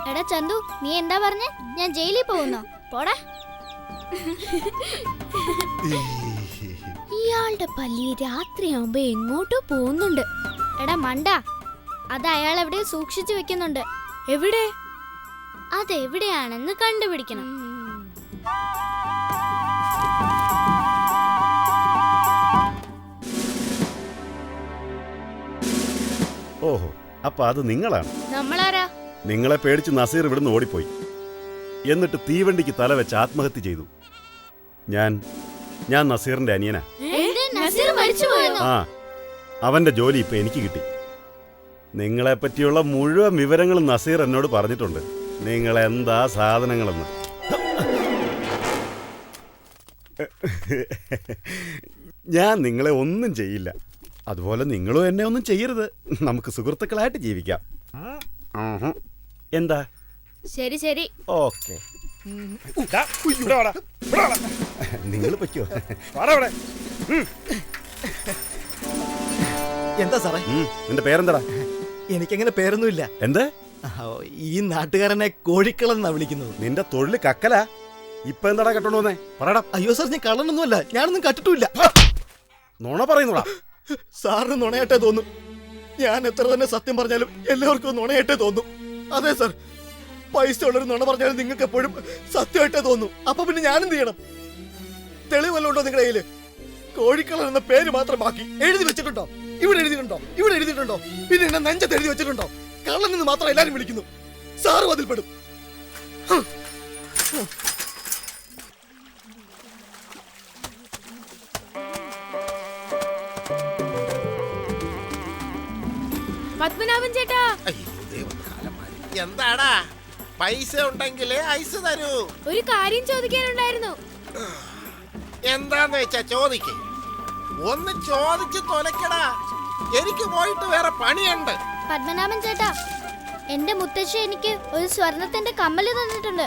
എടാ ചന്തു, നീ എന്താ പറഞ്ഞേ? ഞാൻ ജയിലിൽ പോകുന്നോ? പോടാ. ഇയാളുടെ പല്ലി രാത്രിയാവുമ്പോ എങ്ങോട്ടോ പോകുന്നുണ്ട്. എടാ മണ്ട, അത് അയാൾ എവിടെ സൂക്ഷിച്ചു വെക്കുന്നുണ്ട്. എവിടെ? അതെവിടെയാണെന്ന് കണ്ടുപിടിക്കണം. ഓഹോ, അപ്പൊ അത് നിങ്ങളാണ്. നമ്മളാരാ? നിങ്ങളെ പേടിച്ച് നസീർ ഇവിടുന്ന് ഓടിപ്പോയി. എന്നിട്ട് തീവണ്ടിക്ക് തല വെച്ച് ആത്മഹത്യ ചെയ്തു. ഞാൻ നസീറിന്റെ അനിയനാ. ആ, അവന്റെ ജോലി ഇപ്പൊ എനിക്ക് കിട്ടി. നിങ്ങളെ പറ്റിയുള്ള മുഴുവൻ വിവരങ്ങളും നസീർ എന്നോട് പറഞ്ഞിട്ടുണ്ട്. നിങ്ങൾ എന്താ സാധനങ്ങളെന്ന്. ഞാൻ നിങ്ങളെ ഒന്നും ചെയ്യില്ല. അതുപോലെ നിങ്ങളും എന്നെ ഒന്നും ചെയ്യരുത്. നമുക്ക് സുഹൃത്തുക്കളായിട്ട് ജീവിക്കാം. എന്താ? ശരി ശരി. ഓക്കെ. നിങ്ങൾ പറ്റോ? എന്താ സാറേ? നിന്റെ പേരെന്താടാ? എനിക്കങ്ങനെ പേരൊന്നുമില്ല. എന്ത്? ഈ നാട്ടുകാരനെ കോഴിക്കളെന്നാ വിളിക്കുന്നത്. നിന്റെ തൊഴിൽ കക്കലാ. ഇപ്പൊ എന്താടാ കെട്ടോണ്ടോന്നേ? പറയടാ. അയ്യോ സാർ, ഞാൻ കള്ളനൊന്നുമല്ല. ഞാനൊന്നും കട്ടിട്ടില്ല. നുണ പറയുന്നോടാ. സാറിന് നുണയായിട്ടേ തോന്നും. ഞാൻ എത്ര തന്നെ സത്യം പറഞ്ഞാലും എല്ലാവർക്കും നുണയായിട്ടേ തോന്നും. അതെ സാർ, പൈസ ഉള്ളൊരു നുണ പറഞ്ഞാലും നിങ്ങൾക്ക് എപ്പോഴും സത്യമായിട്ടേ തോന്നും. അപ്പൊ പിന്നെ ഞാനെന്ത് ചെയ്യണം? തെളിവല്ലോ ഉണ്ടോ നിങ്ങളുടെ കയ്യില്? കോഴിക്കളൻ എന്ന പേര് മാത്രം ബാക്കി എഴുതി വെച്ചിട്ടുണ്ടോ? ഇവിടെ എഴുതിയിട്ടുണ്ടോ? ഇവിടെ എഴുതിയിട്ടുണ്ടോ? പിന്നെ എന്നെ നെഞ്ചത്ത് എഴുതി വെച്ചിട്ടുണ്ടോ? കള്ളൻ എന്ന് മാത്രം എല്ലാരും വിളിക്കുന്നു. സാറും അതിൽപ്പെടും. പത്മനാഭൻ ചേട്ടാ. എന്താടാ? പൈസ ഉണ്ടെങ്കിലേ ഐസ് തരൂ. ഒരു കാര്യം ചോദിക്കാനുണ്ടായിരുന്നു. എന്താന്ന് വെച്ചാ ചോദിക്കേ. ഒന്ന് ചോദിച്ച് തൊലക്കടാ. എനിക്ക് പോയിട്ട് വേറെ പണിയുണ്ട്. പത്മനാഭൻ ചേട്ടാ, എന്റെ മുത്തശ്ശി എനിക്ക് ഒരു സ്വർണത്തിന്റെ കമ്മല് തന്നിട്ടുണ്ട്.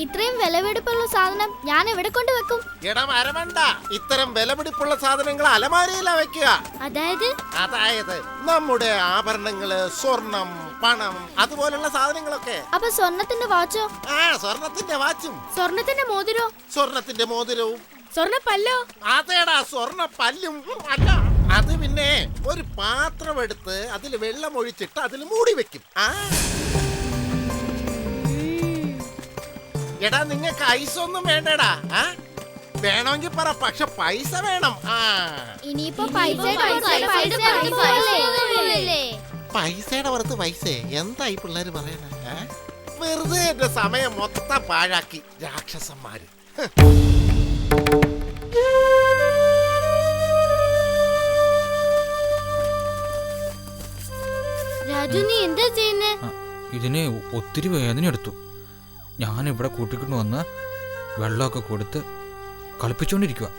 ഇത്രയും വിലപിടിപ്പുള്ള സാധനം ഞാൻ എവിടെ കൊണ്ട് വെക്കും? എടാ മരമണ്ട, ഇത്തരം വിലപിടിപ്പുള്ള സാധനങ്ങൾ അലമാരയിലാ വെക്കുക. അതായത് നമ്മുടെ ആഭരണങ്ങള്, സ്വർണം, പണം, അതുപോലുള്ള സാധനങ്ങളൊക്കെ. അപ്പൊ സ്വർണത്തിന്റെ വാച്ചോ? സ്വർണത്തിന്റെ വാച്ചും. സ്വർണത്തിന്റെ മോതിരോ? സ്വർണത്തിന്റെ മോതിരവും. സ്വർണപ്പല്ലോ? അതേടാ, സ്വർണ പല്ലും. അല്ല, അത് പിന്നെ ഒരു പാത്രം എടുത്ത് അതിൽ വെള്ളം ഒഴിച്ചിട്ട് അതിൽ മൂടി വെക്കും. എടാ, നിങ്ങൾക്ക് ഐസ് ഒന്നും വേണ്ടടാ. വേണമെങ്കിൽ പറ, പക്ഷെ പൈസ വേണം. ഇനിയിപ്പോ പൈസയുടെ പുറത്ത് പൈസ എന്തായി പിള്ളേര് പറയണ? വെറുതെ എന്റെ സമയം മൊത്തം പാഴാക്കി രാക്ഷസന്മാര്. രാജു, നീ എന്താ ചെയ്യുന്നേ? ഇതിനെ ഒത്തിരി വേദന എടുത്തു. ഞാൻ ഇവിടെ കൂട്ടിക്കൊണ്ട് വന്ന് വെള്ളമൊക്കെ കൊടുത്ത് കളിപ്പിച്ചോണ്ടിരിക്കുക.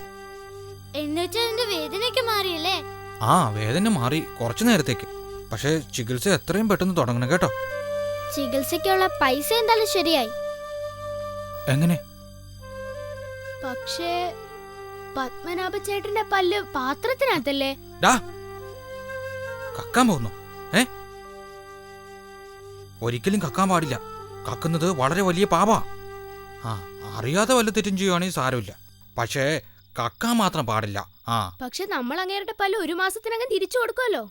എന്നുവെച്ചാ അതിന്റെ വേദനയൊക്കെ മാറിയല്ലേ? ആ, വേദന മാറി കുറച്ചു നേരത്തേക്ക്. പക്ഷെ ചികിത്സ എത്രയും പെട്ടെന്ന് തുടങ്ങണം കേട്ടോ. ചികിത്സയ്ക്കുള്ള പൈസ എന്തായാലും ശരിയായി. എങ്ങനെ? പക്ഷേ പത്മനാഭ ചേട്ടന്റെ പല്ല് പാത്രത്തിനകത്തല്ലേ? കക്കാൻ പോകുന്നു? ഒരിക്കലും കക്കാൻ പാടില്ല. കക്കുന്നത് വളരെ വലിയ പാപാ. അറിയാതെ വല്ല തെറ്റും ചെയ്യുവാണെങ്കിൽ സാരമില്ല. പക്ഷേ കക്കാൻ മാത്രം പാടില്ല. പക്ഷെ നമ്മൾ അങ്ങേരുടെ പല്ല് 1 മാസത്തിനകം തിരിച്ചു കൊടുക്കുമല്ലോ.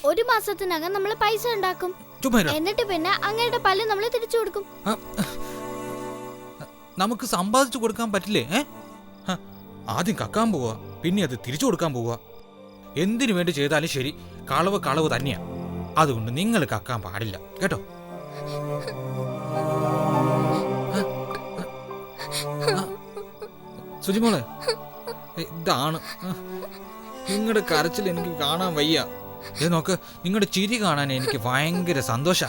1 മാസത്തിനകം നമ്മൾ പൈസ ഉണ്ടാക്കും. എന്നിട്ട് പിന്നെ അങ്ങേരുടെ പല്ല് നമ്മൾ തിരിച്ചു കൊടുക്കും. നമുക്ക് സമ്പാദിച്ചു കൊടുക്കാൻ പറ്റില്ലേ? ആദ്യം കക്കാൻ പോവുക, പിന്നെ അത് തിരിച്ചു കൊടുക്കാൻ പോവുക. എന്തിനു വേണ്ടി ചെയ്താലും ശരി, കളവ് കളവ് തന്നെയാ. അതുകൊണ്ട് നിങ്ങൾ കക്കാൻ പാടില്ല കേട്ടോ. സുജിമോളെ, ഇതാണ് നിങ്ങളുടെ കരച്ചിൽ എനിക്ക് കാണാൻ വയ്യ. നോക്ക്, നിങ്ങളുടെ ചിരി കാണാൻ എനിക്ക് ഭയങ്കര സന്തോഷ.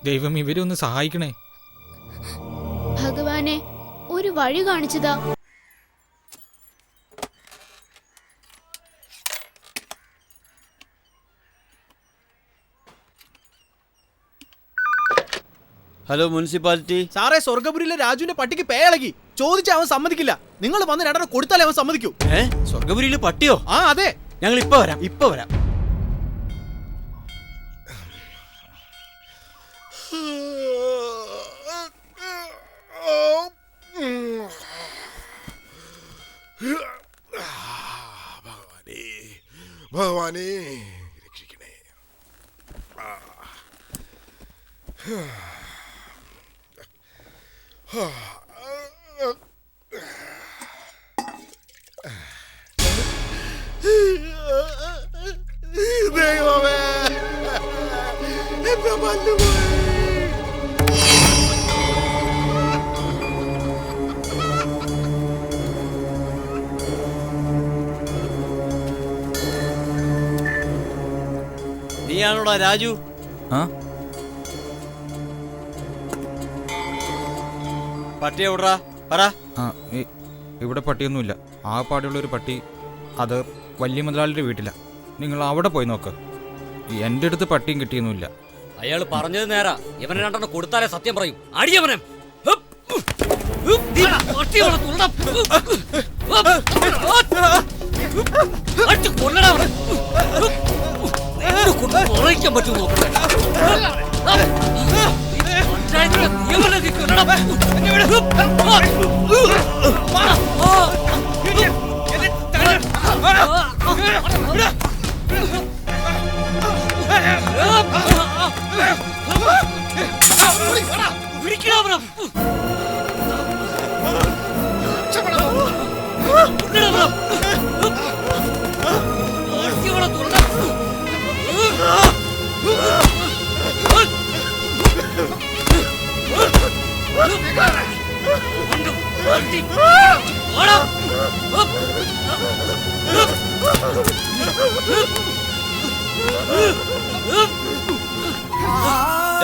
ദൈവം ഇവരെ ഒന്ന് സഹായിക്കണേ. ഭഗവാനെ, ഒരു വഴി കാണിച്ചതാ. Hello, municipality. സാറേ, സ്വർഗപുരിയിലെ രാജുവിന്റെ പട്ടിക്ക് പേളകി. ചോദിച്ചാൽ അവൻ സമ്മതിക്കില്ല. നിങ്ങൾ വന്ന് 2 കൊടുത്താലേ അവൻ സമ്മതിക്കൂ. സ്വർഗപുരിയിലെ പട്ടിയോ? അതെ. ഞങ്ങൾ ഇപ്പൊ വരാം. ഭഗവാനേ രക്ഷിക്കണേ. ദൈവമേ, എന്റെ പല്ല് പോയി. നീയാണോടാ രാജു? ആ പട്ടി എവിടാ പറ. ആ ഇവിടെ പട്ടിയൊന്നുമില്ല. ആ പാടുള്ളൊരു പട്ടി അത് വലിയ മുതലാളിയുടെ വീട്ടിലാണ്. നിങ്ങൾ അവിടെ പോയി നോക്ക്. എൻ്റെ അടുത്ത് പട്ടിയും കിട്ടിയൊന്നുമില്ല. അയാൾ പറഞ്ഞത് നേരാ. ഇവനെ രണ്ടെണ്ണം കൊടുത്താലേ സത്യം പറയും. അടിയവനെ പറ്റും നോക്കട്ടെ.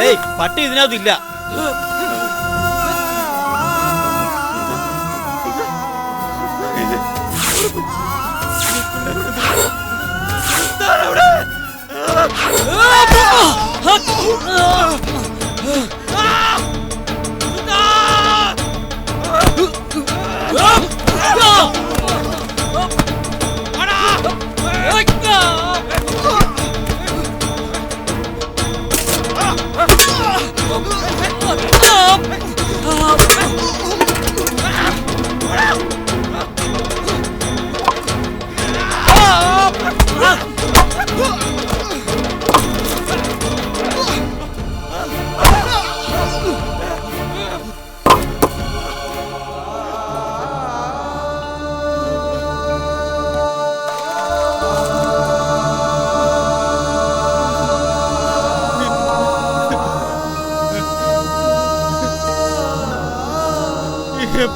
ഏയ്, പട്ടി ഇതിനകത്തില്ല.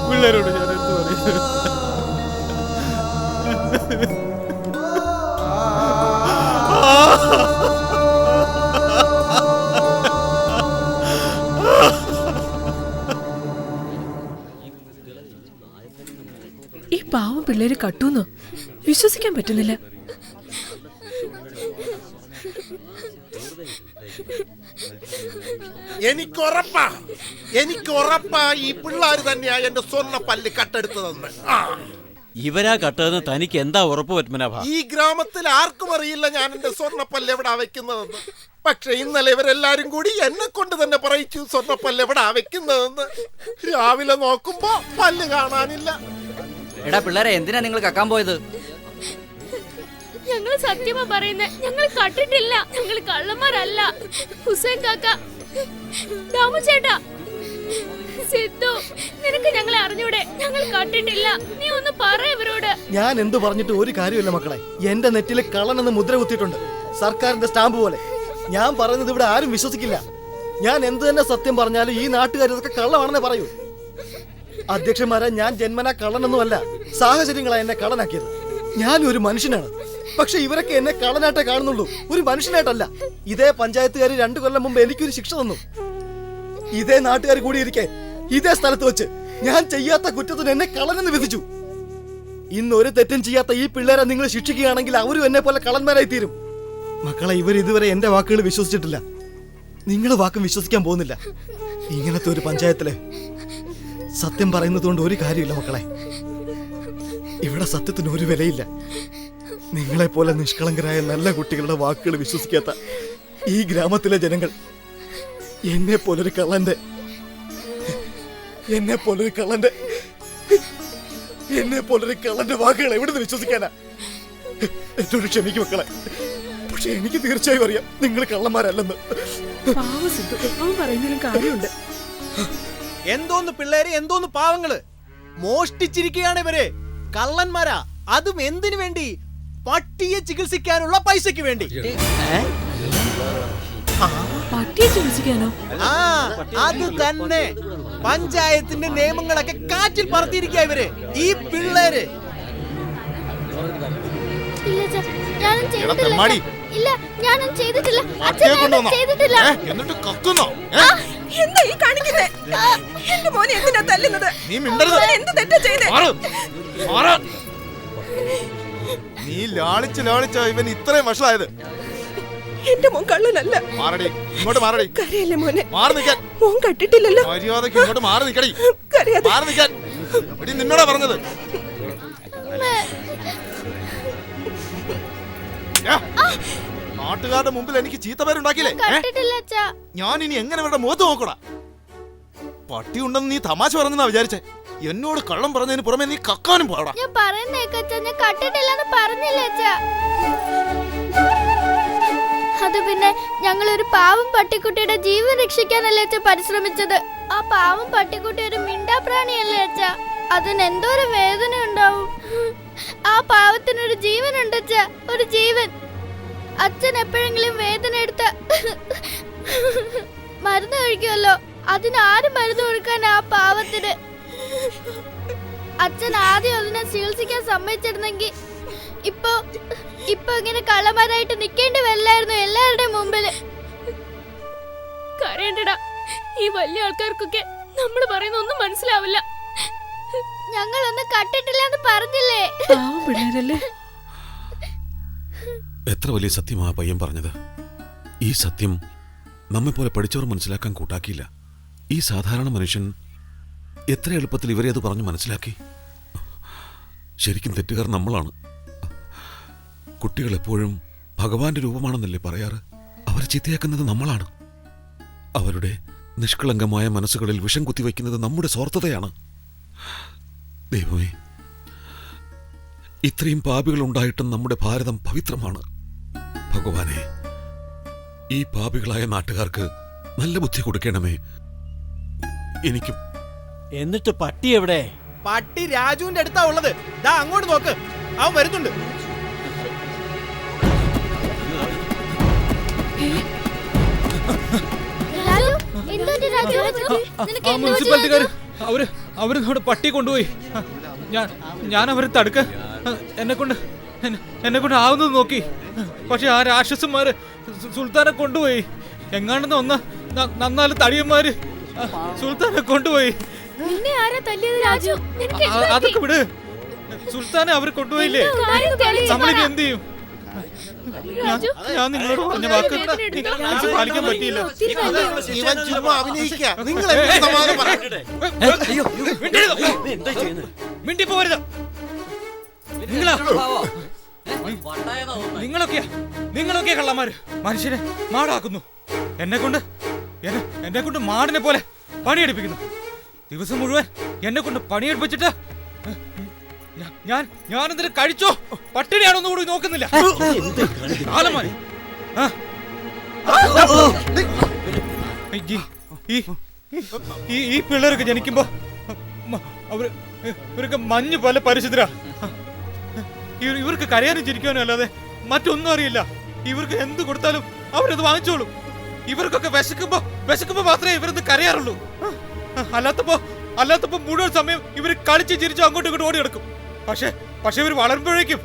പിള്ളേരോട് ഞാൻ എന്ത് പറയും? ഈ പാവം പിള്ളേര് കട്ടൂന്നോ? വിശ്വസിക്കാൻ പറ്റുന്നില്ല. എനിക്കുറപ്പാ ഈ പിള്ളേര് തന്നെയാ എന്റെ സ്വർണ്ണ പല്ല് കട്ടെടുത്തതെന്ന്. ഇവരാ കട്ടതെന്ന് തനിക്ക് എന്താ ഉറപ്പ് പത്മനാഭ? ഈ ഗ്രാമത്തിൽ ആർക്കും അറിയില്ല ഞാൻ എന്റെ സ്വർണ്ണപ്പല്ല് എവിടാ വെക്കുന്നതെന്ന്. പക്ഷെ ഇന്നലെ ഇവരെല്ലാരും കൂടി എന്നെ കൊണ്ട് തന്നെ പറയിച്ചു സ്വർണ്ണപ്പല്ല് എവിടാ വെക്കുന്നതെന്ന്. രാവിലെ നോക്കുമ്പോ പല്ല് കാണാനില്ല. എടാ പിള്ളേരെ, എന്തിനാ നിങ്ങൾ കക്കാൻ പോയത്? ഞങ്ങൾ സത്യമാ പറയുന്നേ, ഞങ്ങൾ കട്ടിട്ടില്ല. ഞങ്ങൾ കള്ളന്മാരല്ല. ഹുസൈൻ കാക്ക, ദാമു ചേട്ടാ, സിദ്ധു, നിനക്ക് ഞങ്ങളെ അറിഞ്ഞൂടെ? ഞങ്ങൾ കട്ടിട്ടില്ല. നീ ഒന്ന് പറ ഇവരോട്. ഞാൻ എന്ത് പറഞ്ഞിട്ട് ഒരു കാര്യമില്ല മക്കളെ. എന്റെ നെറ്റിൽ കള്ളൻ എന്ന് മുദ്ര കുത്തിയിട്ടുണ്ട്, സർക്കാരിന്റെ സ്റ്റാമ്പ് പോലെ. ഞാൻ പറയുന്നത് ഇവിടെ ആരും വിശ്വസിക്കില്ല. ഞാൻ എന്ത് തന്നെ സത്യം പറഞ്ഞാലും ഈ നാട്ടുകാർ ഇതൊക്കെ കള്ളമാണെന്നേ പറയൂ. അധ്യക്ഷന്മാരെ, ഞാൻ ജന്മനാ കള്ളനൊന്നുമല്ല. സാഹചര്യങ്ങളാണ് എന്നെ കള്ളനാക്കിയത്. ഞാനും ഒരു മനുഷ്യനാണ്. പക്ഷെ ഇവരൊക്കെ എന്നെ കള്ളനായിട്ടേ കാണുന്നുള്ളൂ, ഒരു മനുഷ്യനായിട്ടല്ല. ഇതേ പഞ്ചായത്തുകാർ 2 കൊല്ലം മുമ്പ് എനിക്കൊരു ശിക്ഷ തന്നു. ഇതേ നാട്ടുകാർ കൂടിയിരിക്കെ ഇതേ സ്ഥലത്ത് വെച്ച് ഞാൻ ചെയ്യാത്ത കുറ്റത്തിന് എന്നെ കള്ളനെന്ന് വിധിച്ചു. ഇന്ന് ഒരു തെറ്റും ചെയ്യാത്ത ഈ പിള്ളേരെ നിങ്ങൾ ശിക്ഷിക്കുകയാണെങ്കിൽ അവരും എന്നെ പോലെ കള്ളന്മാരായി തീരും. മക്കളെ, ഇവർ ഇതുവരെ എന്റെ വാക്കുകൾ വിശ്വസിച്ചിട്ടില്ല. നിങ്ങളുടെ വാക്കും വിശ്വസിക്കാൻ പോകുന്നില്ല. ഇങ്ങനത്തെ ഒരു പഞ്ചായത്തില് സത്യം പറയുന്നത് കൊണ്ട് ഒരു കാര്യമില്ല മക്കളെ. ഇവിടെ സത്യത്തിന് ഒരു വിലയില്ല. നിങ്ങളെപ്പോലെ നിഷ്കളങ്കരായ നല്ല കുട്ടികളുടെ വാക്കുകൾ വിശ്വസിക്കാത്ത ഈ ഗ്രാമത്തിലെ ജനങ്ങൾ എന്നെ പോലൊരു കള്ളന്റെ വാക്കുകൾ എവിടുന്ന് വിശ്വസിക്കാനാ? എന്നോട് ക്ഷമിക്കും മക്കളെ. പക്ഷെ എനിക്ക് തീർച്ചയായും അറിയാം നിങ്ങൾ കള്ളന്മാരല്ലെന്ന്. അവൻ പറയുന്നതിലും കാര്യമുണ്ട്. എന്തോന്ന് പിള്ളേര്, എന്തോന്ന് പാവങ്ങള്, മോഷ്ടിച്ചിരിക്കുകയാണ് ഇവര്. കള്ളന്മാരാ. അതും എന്തിനു വേണ്ടി? പട്ടിയെ ചികിത്സിക്കാനുള്ള പൈസക്ക് വേണ്ടി. പട്ടിയെ ചികിത്സിക്കാനോ? ആ, അത് തന്നെ. പഞ്ചായത്തിന്റെ നിയമങ്ങളൊക്കെ കാറ്റിൽ പറത്തിയിരിക്കുക ഇവര്, ഈ പിള്ളേര്. ഇല്ല അച്ഛാ, ഞാനും ചെയ്തിട്ടില്ല. തെമ്മാടി. ഇല്ല, ഞാനും ചെയ്തിട്ടില്ല. പട്ടിയെ അച്ഛാ, കൊണ്ടുവന്നോ? ഞാനും ചെയ്തിട്ടില്ല. എന്നിട്ട് കക്കുന്നോ? എന്താ ഈ കാണിക്കുന്നേ? എന്റെ മോനെ എന്തിനാ തല്ലുന്നത്? നീ മിണ്ടരുത്. അവൻ എന്ത് തെറ്റാ ചെയ്തേ? നീ ലാളിച്ച് ലാളിച്ച ഇവൻ ഇത്രയും വഷളായത്. എന്റെ മോൻ കള്ളനല്ല. മാറടി, ഇങ്ങോട്ട് മാറടി. കരയല്ലേ മോനെ? മാറി നിൽക്കാൻ. മോൻ കട്ടിട്ടില്ലല്ലോ. മര്യാദക്ക് ഇങ്ങോട്ട് മാറി നിൽക്കടി. കരയാതെ. മാറി നിൽക്കാൻ. എടി, നിന്നോടാ പറഞ്ഞത്. നാട്ടുകാരുടെ മുമ്പിൽ എനിക്ക് ചീത്തപ്പേരുണ്ടാക്കിയില്ലേ? കണ്ടിട്ടില്ല അച്ഛാ. ഞാൻ ഇനി എങ്ങനെ ഇവരുടെ മുഖത്ത് നോക്കടാ? പട്ടി ഉണ്ടെന്ന് നീ തമാശ പറഞ്ഞെന്നാ വിചാരിച്ചേ? എന്നോട് കള്ളം പറഞ്ഞതിന് പുറമെ നീ കക്കാനും പോടാ. ഞാൻ പറയുന്നേക്ക അച്ഛാ, ഞാൻ കണ്ടിട്ടില്ലെന്ന് പറഞ്ഞില്ല അച്ഛാ. അത് പിന്നെ ഞങ്ങളൊരു പാവം പട്ടിക്കുട്ടിയുടെ ജീവൻ രക്ഷിക്കാനല്ലേ അച്ഛാ പരിശ്രമിച്ചത്. ആ പാവം പട്ടിക്കുട്ടി ഒരു മിണ്ടാപ്രാണിയല്ലേ അച്ഛാ. അതിന് എന്തോരം വേദന ഉണ്ടാവും. ആ പാവത്തിനൊരു ജീവനുണ്ട് അച്ഛാ, ഒരു ജീവൻ. അച്ഛൻ എപ്പോഴെങ്കിലും വേദന എടുത്ത മരുന്ന് കഴിക്കുമല്ലോ, അതിന് ആര് മരുന്ന് കൊടുക്കാൻ ആ പാവത്തിന്? അച്ഛൻ ആദ്യം അതിനെ ചികിത്സിക്കാൻ സമ്മതിച്ചിരുന്നെങ്കിൽ ഇപ്പൊ ഇങ്ങനെ കള്ളന്മാരായിട്ട് നിക്കേണ്ടി വരില്ലായിരുന്നു എല്ലാവരുടെയും മുമ്പില്. കരയണ്ടടാ, ഈ വലിയ ആൾക്കാർക്കൊക്കെ നമ്മൾ പറയുന്ന ഒന്നും മനസ്സിലാവില്ല. ഞങ്ങളൊന്നും കണ്ടിട്ടില്ല എന്ന് പറഞ്ഞില്ലേ? പിള്ളേരല്ലേ? എത്ര വലിയ സത്യമാ പയ്യൻ പറഞ്ഞത്. ഈ സത്യം നമ്മെപ്പോലെ പഠിച്ചവർ മനസ്സിലാക്കാൻ കൂട്ടാക്കിയില്ല. ഈ സാധാരണ മനുഷ്യൻ എത്ര എളുപ്പത്തിൽ ഇവരെ അത് പറഞ്ഞു മനസ്സിലാക്കി. ശരിക്കും തെറ്റുകാർ നമ്മളാണ്. കുട്ടികൾ എപ്പോഴും ഭഗവാന്റെ രൂപമാണെന്നല്ലേ പറയാറ്? അവർ ചീത്തയാക്കുന്നത് നമ്മളാണ്. അവരുടെ നിഷ്കളങ്കമായ മനസ്സുകളിൽ വിഷം കുത്തിവെക്കുന്നത് നമ്മുടെ സ്വാർത്ഥതയാണ്. ദൈവമേ, ഇത്രയും പാപികൾ ഉണ്ടായിട്ടും നമ്മുടെ ഭാരതം പവിത്രമാണ്. ഭഗവാനെ, ഈ പാപികളായ നാട്ടുകാർക്ക് നല്ല ബുദ്ധി കൊടുക്കണമേ. എനിക്കും. എന്നിട്ട് പട്ടി എവിടെ? പട്ടി രാജുവിന്റെ അടുത്താ ഉള്ളത്. ദാ അങ്ങോട്ട് നോക്ക്, അവൻ വരുന്നുണ്ട്. മുനിസിപ്പാലിറ്റിക്കാര് അവര് നമ്മുടെ പട്ടി കൊണ്ടുപോയി. ഞാൻ അവരെ തടുക്ക എന്നെ കൊണ്ട് ആവുന്നത് നോക്കി. പക്ഷെ ആ രാക്ഷസന്മാര് സുൽത്താനെ കൊണ്ടുപോയി. എങ്ങാണ്ടെന്ന് വന്ന നന്നാല് തടിയന്മാര് സുൽത്താനെ കൊണ്ടുപോയി. നിന്നെ ആരാ തല്ലിയത് രാജു? അതൊക്കെ വിട്. സുൽത്താനെ അവർ കൊണ്ടുപോയില്ലേ? നമ്മളിനി എന്ത് ചെയ്യും? ഞാൻ നിങ്ങളോട് പറഞ്ഞ വാക്ക് എനിക്ക് പാലിക്കാൻ പറ്റിയില്ല. ഇവൻ ചുമ്മാ അഭിനയിക്കുക. നിങ്ങൾ എന്ത് സമാധാനം പറ. മിണ്ടി പോവരുത്. നിങ്ങളൊക്കെയാ കള്ളന്മാര്. മനുഷ്യനെ മാടാക്കുന്നു. എന്നെ കൊണ്ട് മാടിനെ പോലെ പണിയെടുപ്പിക്കുന്നു. ദിവസം മുഴുവൻ എന്നെ കൊണ്ട് പണിയെടുപ്പിച്ചിട്ട് ഞാൻ എന്തിനു കഴിച്ചോ? പട്ടിണിയാണോന്ന് കൂടി നോക്കുന്നില്ല. ഈ പിള്ളേരൊക്കെ ജനിക്കുമ്പോ ഇവരൊക്കെ മഞ്ഞ് പോലെ പരിശുദ്ധരാ. ഇവർക്ക് കരയാനും ചിരിക്കാനും അല്ലാതെ മറ്റൊന്നും അറിയില്ല. ഇവർക്ക് എന്ത് കൊടുത്താലും അവരത് വാങ്ങിച്ചോളും. ഇവർക്കൊക്കെ വിശക്കുമ്പോ മാത്രമേ ഇവരത് കരയാറുള്ളൂ. അല്ലാത്തപ്പോ മുഴുവൻ സമയം ഇവര് കളിച്ച് ചിരിച്ചു അങ്ങോട്ടും ഇങ്ങോട്ടും ഓടി നടക്കും. പക്ഷെ ഇവർ വളരുമ്പോഴേക്കും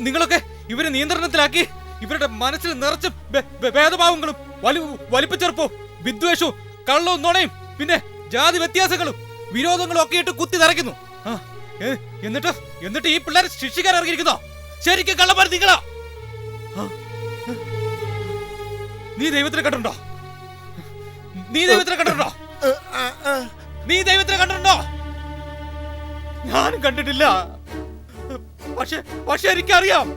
നിങ്ങളൊക്കെ ഇവരെ നിയന്ത്രണത്തിലാക്കി ഇവരുടെ മനസ്സിൽ നിറച്ച ഭേദഭാവങ്ങളും വലിപ്പച്ചെറുപ്പവും വിദ്വേഷവും കള്ളവും നുണയും പിന്നെ ജാതി വ്യത്യാസങ്ങളും വിരോധങ്ങളും ഒക്കെ ഇട്ട് കുത്തി നിറയ്ക്കുന്നു. എന്നിട്ട് ഈ പിള്ളേരെ ശിക്ഷിക്കാൻ ഇറങ്ങിയിരിക്കുന്നോ? ശരിക്കും കള്ളന്മാർ നിങ്ങളാ. നീ ദൈവത്തിനെ കണ്ടിട്ടുണ്ടോ? ഞാനും കണ്ടിട്ടില്ല. പക്ഷെ എനിക്കറിയാം,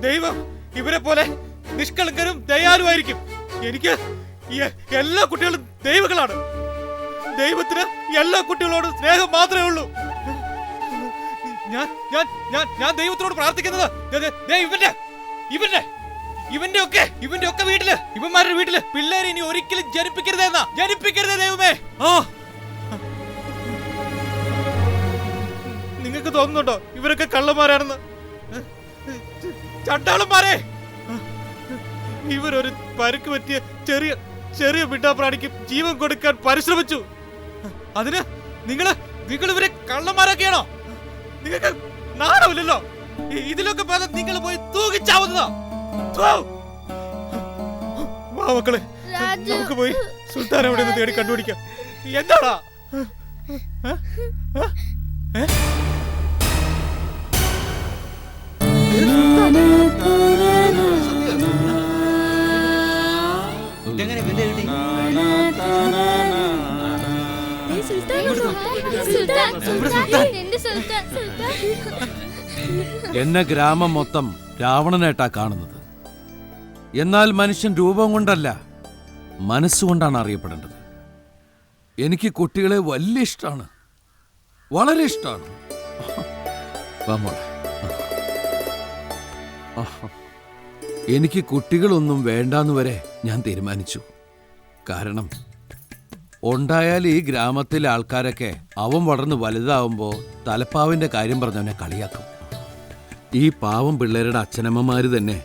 ദൈവം ഇവരെ പോലെ നിഷ്കളങ്കരും ദയാലുമായിരിക്കും. എനിക്ക് എല്ലാ കുട്ടികളും ദൈവങ്ങളാണ്. ദൈവത്തിന് എല്ലാ കുട്ടികളോടും സ്നേഹം മാത്രമേ ഉള്ളൂ. ഞാൻ ദൈവത്തോട് പ്രാർത്ഥിക്കുന്നത് ഇവന്റെ ഒക്കെ വീട്ടില്, ഇവന്മാരുടെ വീട്ടില് പിള്ളേരെ ഇനി ഒരിക്കലും ജനിപ്പിക്കരുതേ ദൈവമേ. നിങ്ങൾക്ക് തോന്നുന്നുണ്ടോ ഇവരൊക്കെ കള്ളന്മാരാണെന്ന്? ചണ്ടാളന്മാരെ, ഇവരൊരു പരുക്ക് പറ്റിയ ചെറിയ മിണ്ടാപ്രാണിക്ക് ജീവൻ കൊടുക്കാൻ പരിശ്രമിച്ചു. അതിന് നിങ്ങൾ ഇവരെ കള്ളന്മാരൊക്കെയാണോ? നിങ്ങൾക്ക് നാണമില്ലല്ലോ. ഇതിലൊക്കെ ഭേദം നിങ്ങൾ പോയി തൂങ്ങിച്ചാവുന്നതാ. മക്കളെ, നമുക്ക് പോയി സുൽത്താൻ എവിടെ നിന്ന് തേടി കണ്ടുപിടിക്കാം. എന്താടാ എന്നെ ഗ്രാമം മൊത്തം രാവണനായിട്ടാ കാണുന്നത്. എന്നാൽ മനുഷ്യൻ രൂപം കൊണ്ടല്ല, മനസ്സുകൊണ്ടാണ് അറിയപ്പെടേണ്ടത്. എനിക്ക് കുട്ടികളെ വലിയ ഇഷ്ടമാണ്, വളരെ ഇഷ്ടമാണ്. എനിക്ക് കുട്ടികളൊന്നും വേണ്ടാന്ന് വരെ ഞാൻ തീരുമാനിച്ചു. കാരണം ഉണ്ടായാൽ ഈ ഗ്രാമത്തിലെ ആൾക്കാരൊക്കെ അവൻ വളർന്ന് വലുതാവുമ്പോൾ തലപ്പാവിന്റെ കാര്യം പറഞ്ഞവനെ കളിയാക്കും. ഈ പാവം പിള്ളേരുടെ അച്ഛനമ്മമാര് തന്നെ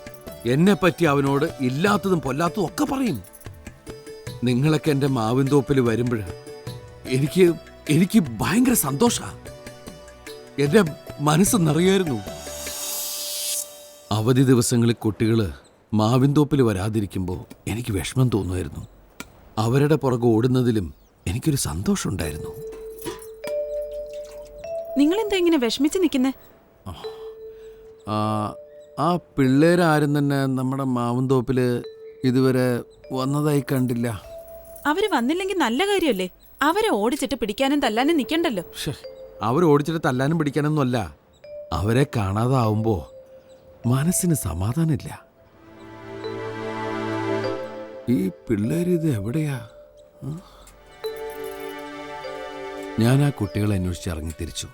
എന്നെപ്പറ്റി അവനോട് ഇല്ലാത്തതും പൊല്ലാത്തതും ഒക്കെ പറയും. നിങ്ങളൊക്കെ എൻ്റെ മാവിൻതോപ്പിൽ വരുമ്പോൾ എനിക്ക് ഭയങ്കര സന്തോഷമാണ്. എൻ്റെ മനസ്സ് നിറയായിരുന്നു. അവധി ദിവസങ്ങളിൽ കുട്ടികൾ മാവിൻതോപ്പിൽ വരാതിരിക്കുമ്പോൾ എനിക്ക് വിഷമം തോന്നുമായിരുന്നു. അവരുടെ പുറകെ ഓടുന്നതിലും എനിക്കൊരു സന്തോഷമുണ്ടായിരുന്നു. നിങ്ങളെന്താ ഇങ്ങനെ വിഷമിച്ച് നിൽക്കുന്നേ? ആ പിള്ളേരാരും തന്നെ നമ്മുടെ മാവിൻതോപ്പിൽ ഇതുവരെ വന്നതായി കണ്ടില്ല. അവര് വന്നില്ലെങ്കിൽ നല്ല കാര്യമല്ലേ? അവരെ ഓടിച്ചിട്ട് പിടിക്കാനും തല്ലാനും നിൽക്കണ്ടല്ലോ. അവർ ഓടിച്ചിട്ട് തല്ലാനും പിടിക്കാനൊന്നും അല്ല, അവരെ കാണാതാവുമ്പോ മനസ്സിന് സമാധാനമില്ല. ഈ പിള്ളേരിത് എവിടെയാ? ഞാൻ ആ കുട്ടികളെ അന്വേഷിച്ച് ഇറങ്ങി തിരിച്ചു.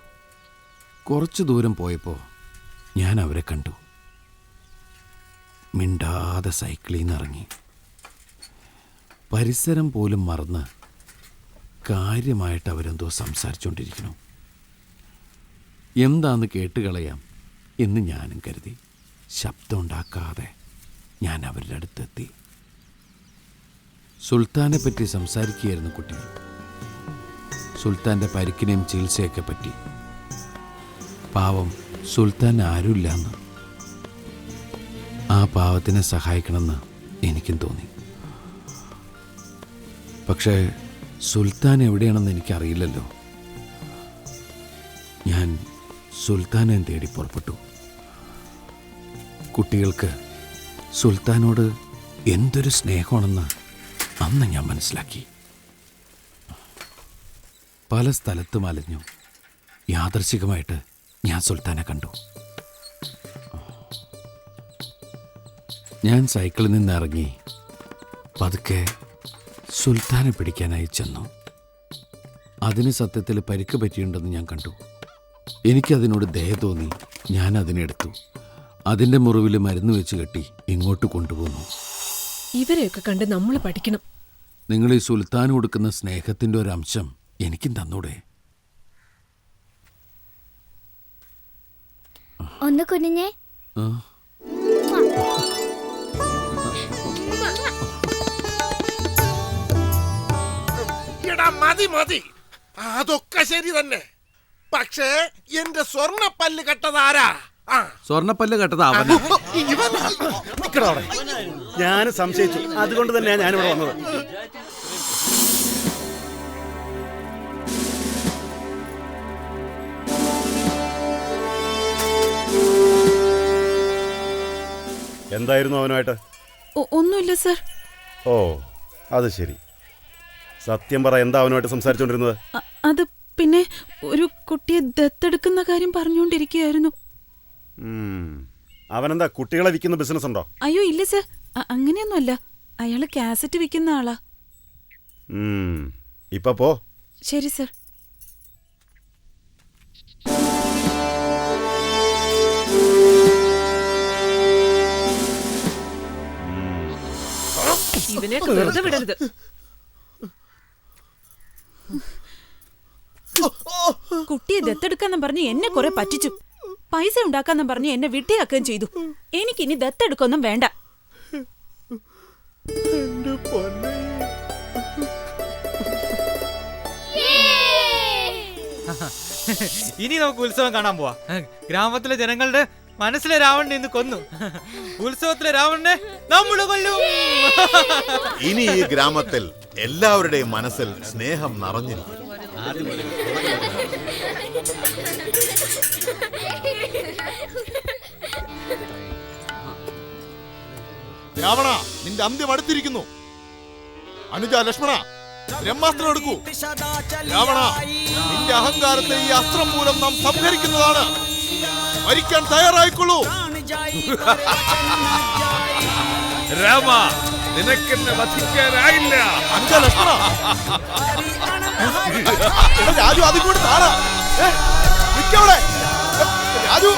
കുറച്ചു ദൂരം പോയപ്പോൾ ഞാൻ അവരെ കണ്ടു. മിണ്ടാതെ സൈക്കിളിൽ നിന്ന് ഇറങ്ങി. പരിസരം പോലും മറന്ന് കാര്യമായിട്ട് അവരെന്തോ സംസാരിച്ചുകൊണ്ടിരിക്കുന്നു. എന്താന്ന് കേട്ടുകളയാം എന്ന് ഞാനും കരുതി. ശബ്ദം ഉണ്ടാക്കാതെ ഞാൻ അവരുടെ അടുത്തെത്തി. സുൽത്താനെ പറ്റി സംസാരിക്കുകയായിരുന്നു കുട്ടികൾ. സുൽത്താൻ്റെ പരിക്കിനെയും ചികിത്സയൊക്കെ പറ്റി. പാവം സുൽത്താൻ ആരുമില്ലെന്ന്. ആ പാവത്തിനെ സഹായിക്കണമെന്ന് എനിക്കും തോന്നി. പക്ഷേ സുൽത്താൻ എവിടെയാണെന്ന് എനിക്കറിയില്ലല്ലോ. ഞാൻ സുൽത്താനെ തേടി പുറപ്പെട്ടു. കുട്ടികൾക്ക് സുൽത്താനോട് എന്തൊരു സ്നേഹമാണെന്ന് അന്ന് ഞാൻ മനസ്സിലാക്കി. പല സ്ഥലത്തും അലഞ്ഞു. യാദർശികമായിട്ട് ഞാൻ സുൽത്താനെ കണ്ടു. ഞാൻ സൈക്കിളിൽ നിന്ന് ഇറങ്ങി പതുക്കെ സുൽത്താനെ പിടിക്കാനായി ചെന്നു. അതിന് സത്യത്തിൽ പരിക്ക് പറ്റിയിട്ടുണ്ടെന്ന് ഞാൻ കണ്ടു. എനിക്കതിനോട് ദയ തോന്നി. ഞാൻ അതിനെടുത്തു. അതിൻ്റെ മുറിവിൽ മരുന്ന് വെച്ച് കെട്ടി ഇങ്ങോട്ട് കൊണ്ടുപോന്നു. ഇവരെയൊക്കെ കണ്ട് നമ്മൾ പഠിക്കണം. നിങ്ങൾ ഈ സുൽത്താൻ കൊടുക്കുന്ന സ്നേഹത്തിൻ്റെ ഒരു അംശം എനിക്കും തന്നൂടെ? ഒന്ന് കുനിഞ്ഞേ. മതി, അതൊക്കെ ശരി തന്നെ. പക്ഷേ എന്റെ സ്വർണ്ണപ്പല്ല് കെട്ടതാരാ? സ്വർണ്ണപ്പല്ല് കെട്ടത് അവനാ. ഞാൻ സംശയിച്ചു, അതുകൊണ്ട് തന്നെയാണ് ഞാനിവിടെ വന്നത്. എന്തായിരുന്നു അവനുമായിട്ട്? ഒന്നുമില്ല സർ. ഓ, അത് ശരി. സത്യം പറ, എന്താ അവനുമായിട്ട് സംസാരിച്ചോണ്ടിരുന്നത്? അത് പിന്നെ ഒരു കുട്ടിയെ ദത്തെടുക്കുന്ന കാര്യം പറഞ്ഞുകൊണ്ടിരിക്കുകയായിരുന്നു. അവനെന്താ കുട്ടികളെ വിൽക്കുന്ന ബിസിനസ് ഉണ്ടോ? അയ്യോ ഇല്ല സർ, അങ്ങനെയൊന്നുമല്ല. അയാള് കാസറ്റ് വിൽക്കുന്ന ആളാ. ഇപ്പൊ പോ. ശരി സർ. ഇവനെയൊക്കെ വെറുതെ വിടരുത്. കുട്ടിയെ ദത്തെടുക്കാന്നും പറഞ്ഞ് എന്നെ കുറെ പറ്റിച്ചു. പൈസ ഉണ്ടാക്കാന്നും പറഞ്ഞ് എന്നെ വിട്ടിയാക്കുകയും ചെയ്തു. എനിക്കിനി ദത്തെടുക്കൊന്നും വേണ്ട. ഇനി നമുക്ക് ഉത്സവം കാണാൻ പോവാ. ഗ്രാമത്തിലെ ജനങ്ങളുടെ മനസ്സിലെ രാവണനെ ഇന്ന് കൊന്നു. ഉത്സവത്തിലെ രാവണനെ നമ്മൾ കൊല്ലും. ഇനി ഈ ഗ്രാമത്തിൽ എല്ലാവരുടെയും മനസ്സിൽ സ്നേഹം നിറഞ്ഞിരിക്കും. രാവണ, നിന്റെ അന്ത്യം അടുത്തിരിക്കുന്നു. അനുജ, ലക്ഷ്മണ, ബ്രഹ്മാസ്ത്രം എടുക്കൂ. രാവണ, നിന്റെ അഹങ്കാരത്തെ ഈ അസ്ത്രം മൂലം നാം സംഹരിക്കുന്നതാണ്. മരിക്കാൻ തയ്യാറായിക്കൊള്ളൂ. രാമ, നിനക്കെന്നെ വധിക്കാനായില്ല. അനുജ, ലക്ഷ്മണ, രാജു അതും കൂടി താടാ. നിക്കവിടെ രാജു.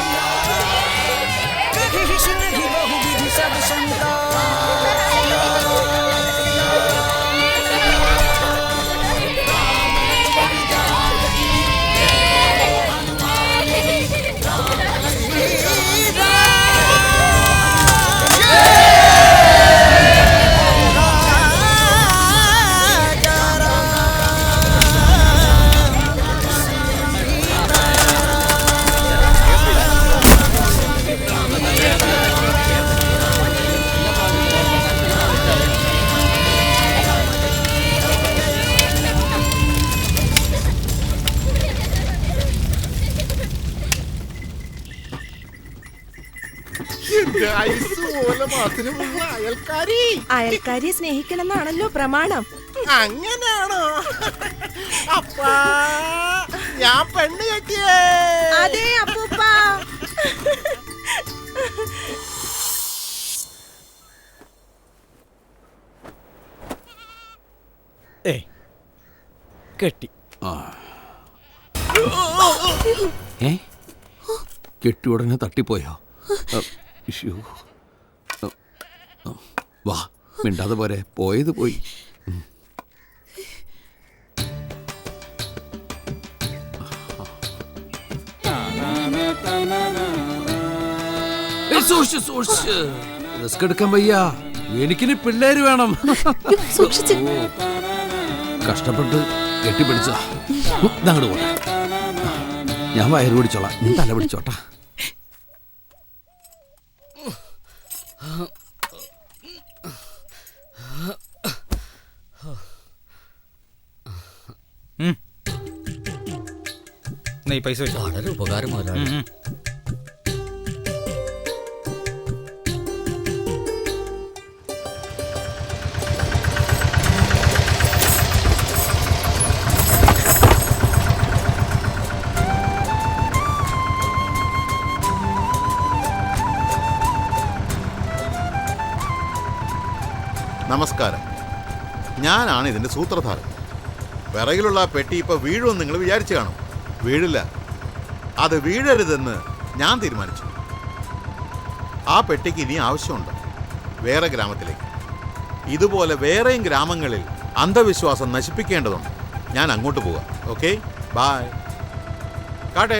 അയൽക്കാരിയെ സ്നേഹിക്കണമെന്നാണല്ലോ പ്രമാണം. അങ്ങനെയാണോ? അപ്പാ, ഞാൻ പെണ്ണ് കെട്ടിയേ. അതെ അപ്പൂപ്പ. കെട്ടി. കെട്ടി ഉടനെ തട്ടിപ്പോയോ? വാ, മിണ്ടാതെ പോരെ, പോയത് പോയി. റിസ്ക് എടുക്കാൻ വയ്യ, എനിക്കിനി പിള്ളേര് വേണം. കഷ്ടപ്പെട്ട് കെട്ടിപ്പിടിച്ച അങ്ങോട്ട് പോട്ടെ. ഞാൻ വയറ് പിടിച്ചോളാം, നീ തല പിടിച്ചോട്ടാ. പൈസ വളരെ ഉപകാരമാണ്. നമസ്കാരം. ഞാനാണ് ഇതിന്റെ സൂത്രധാരൻ. പിറകിലുള്ള ആ പെട്ടി ഇപ്പൊ വീഴുമെന്ന് നിങ്ങൾ വിചാരിച്ചു കാണും. വീഴില്ല. അത് വീഴരുതെന്ന് ഞാൻ തീരുമാനിച്ചു. ആ പെട്ടിക്ക് ഇനി ആവശ്യമുണ്ട് വേറെ ഗ്രാമത്തിലേക്ക്. ഇതുപോലെ വേറെയും ഗ്രാമങ്ങളിൽ അന്ധവിശ്വാസം നശിപ്പിക്കേണ്ടതുണ്ട്. ഞാൻ അങ്ങോട്ട് പോവാം. Okay, bye. കാട്ടെ.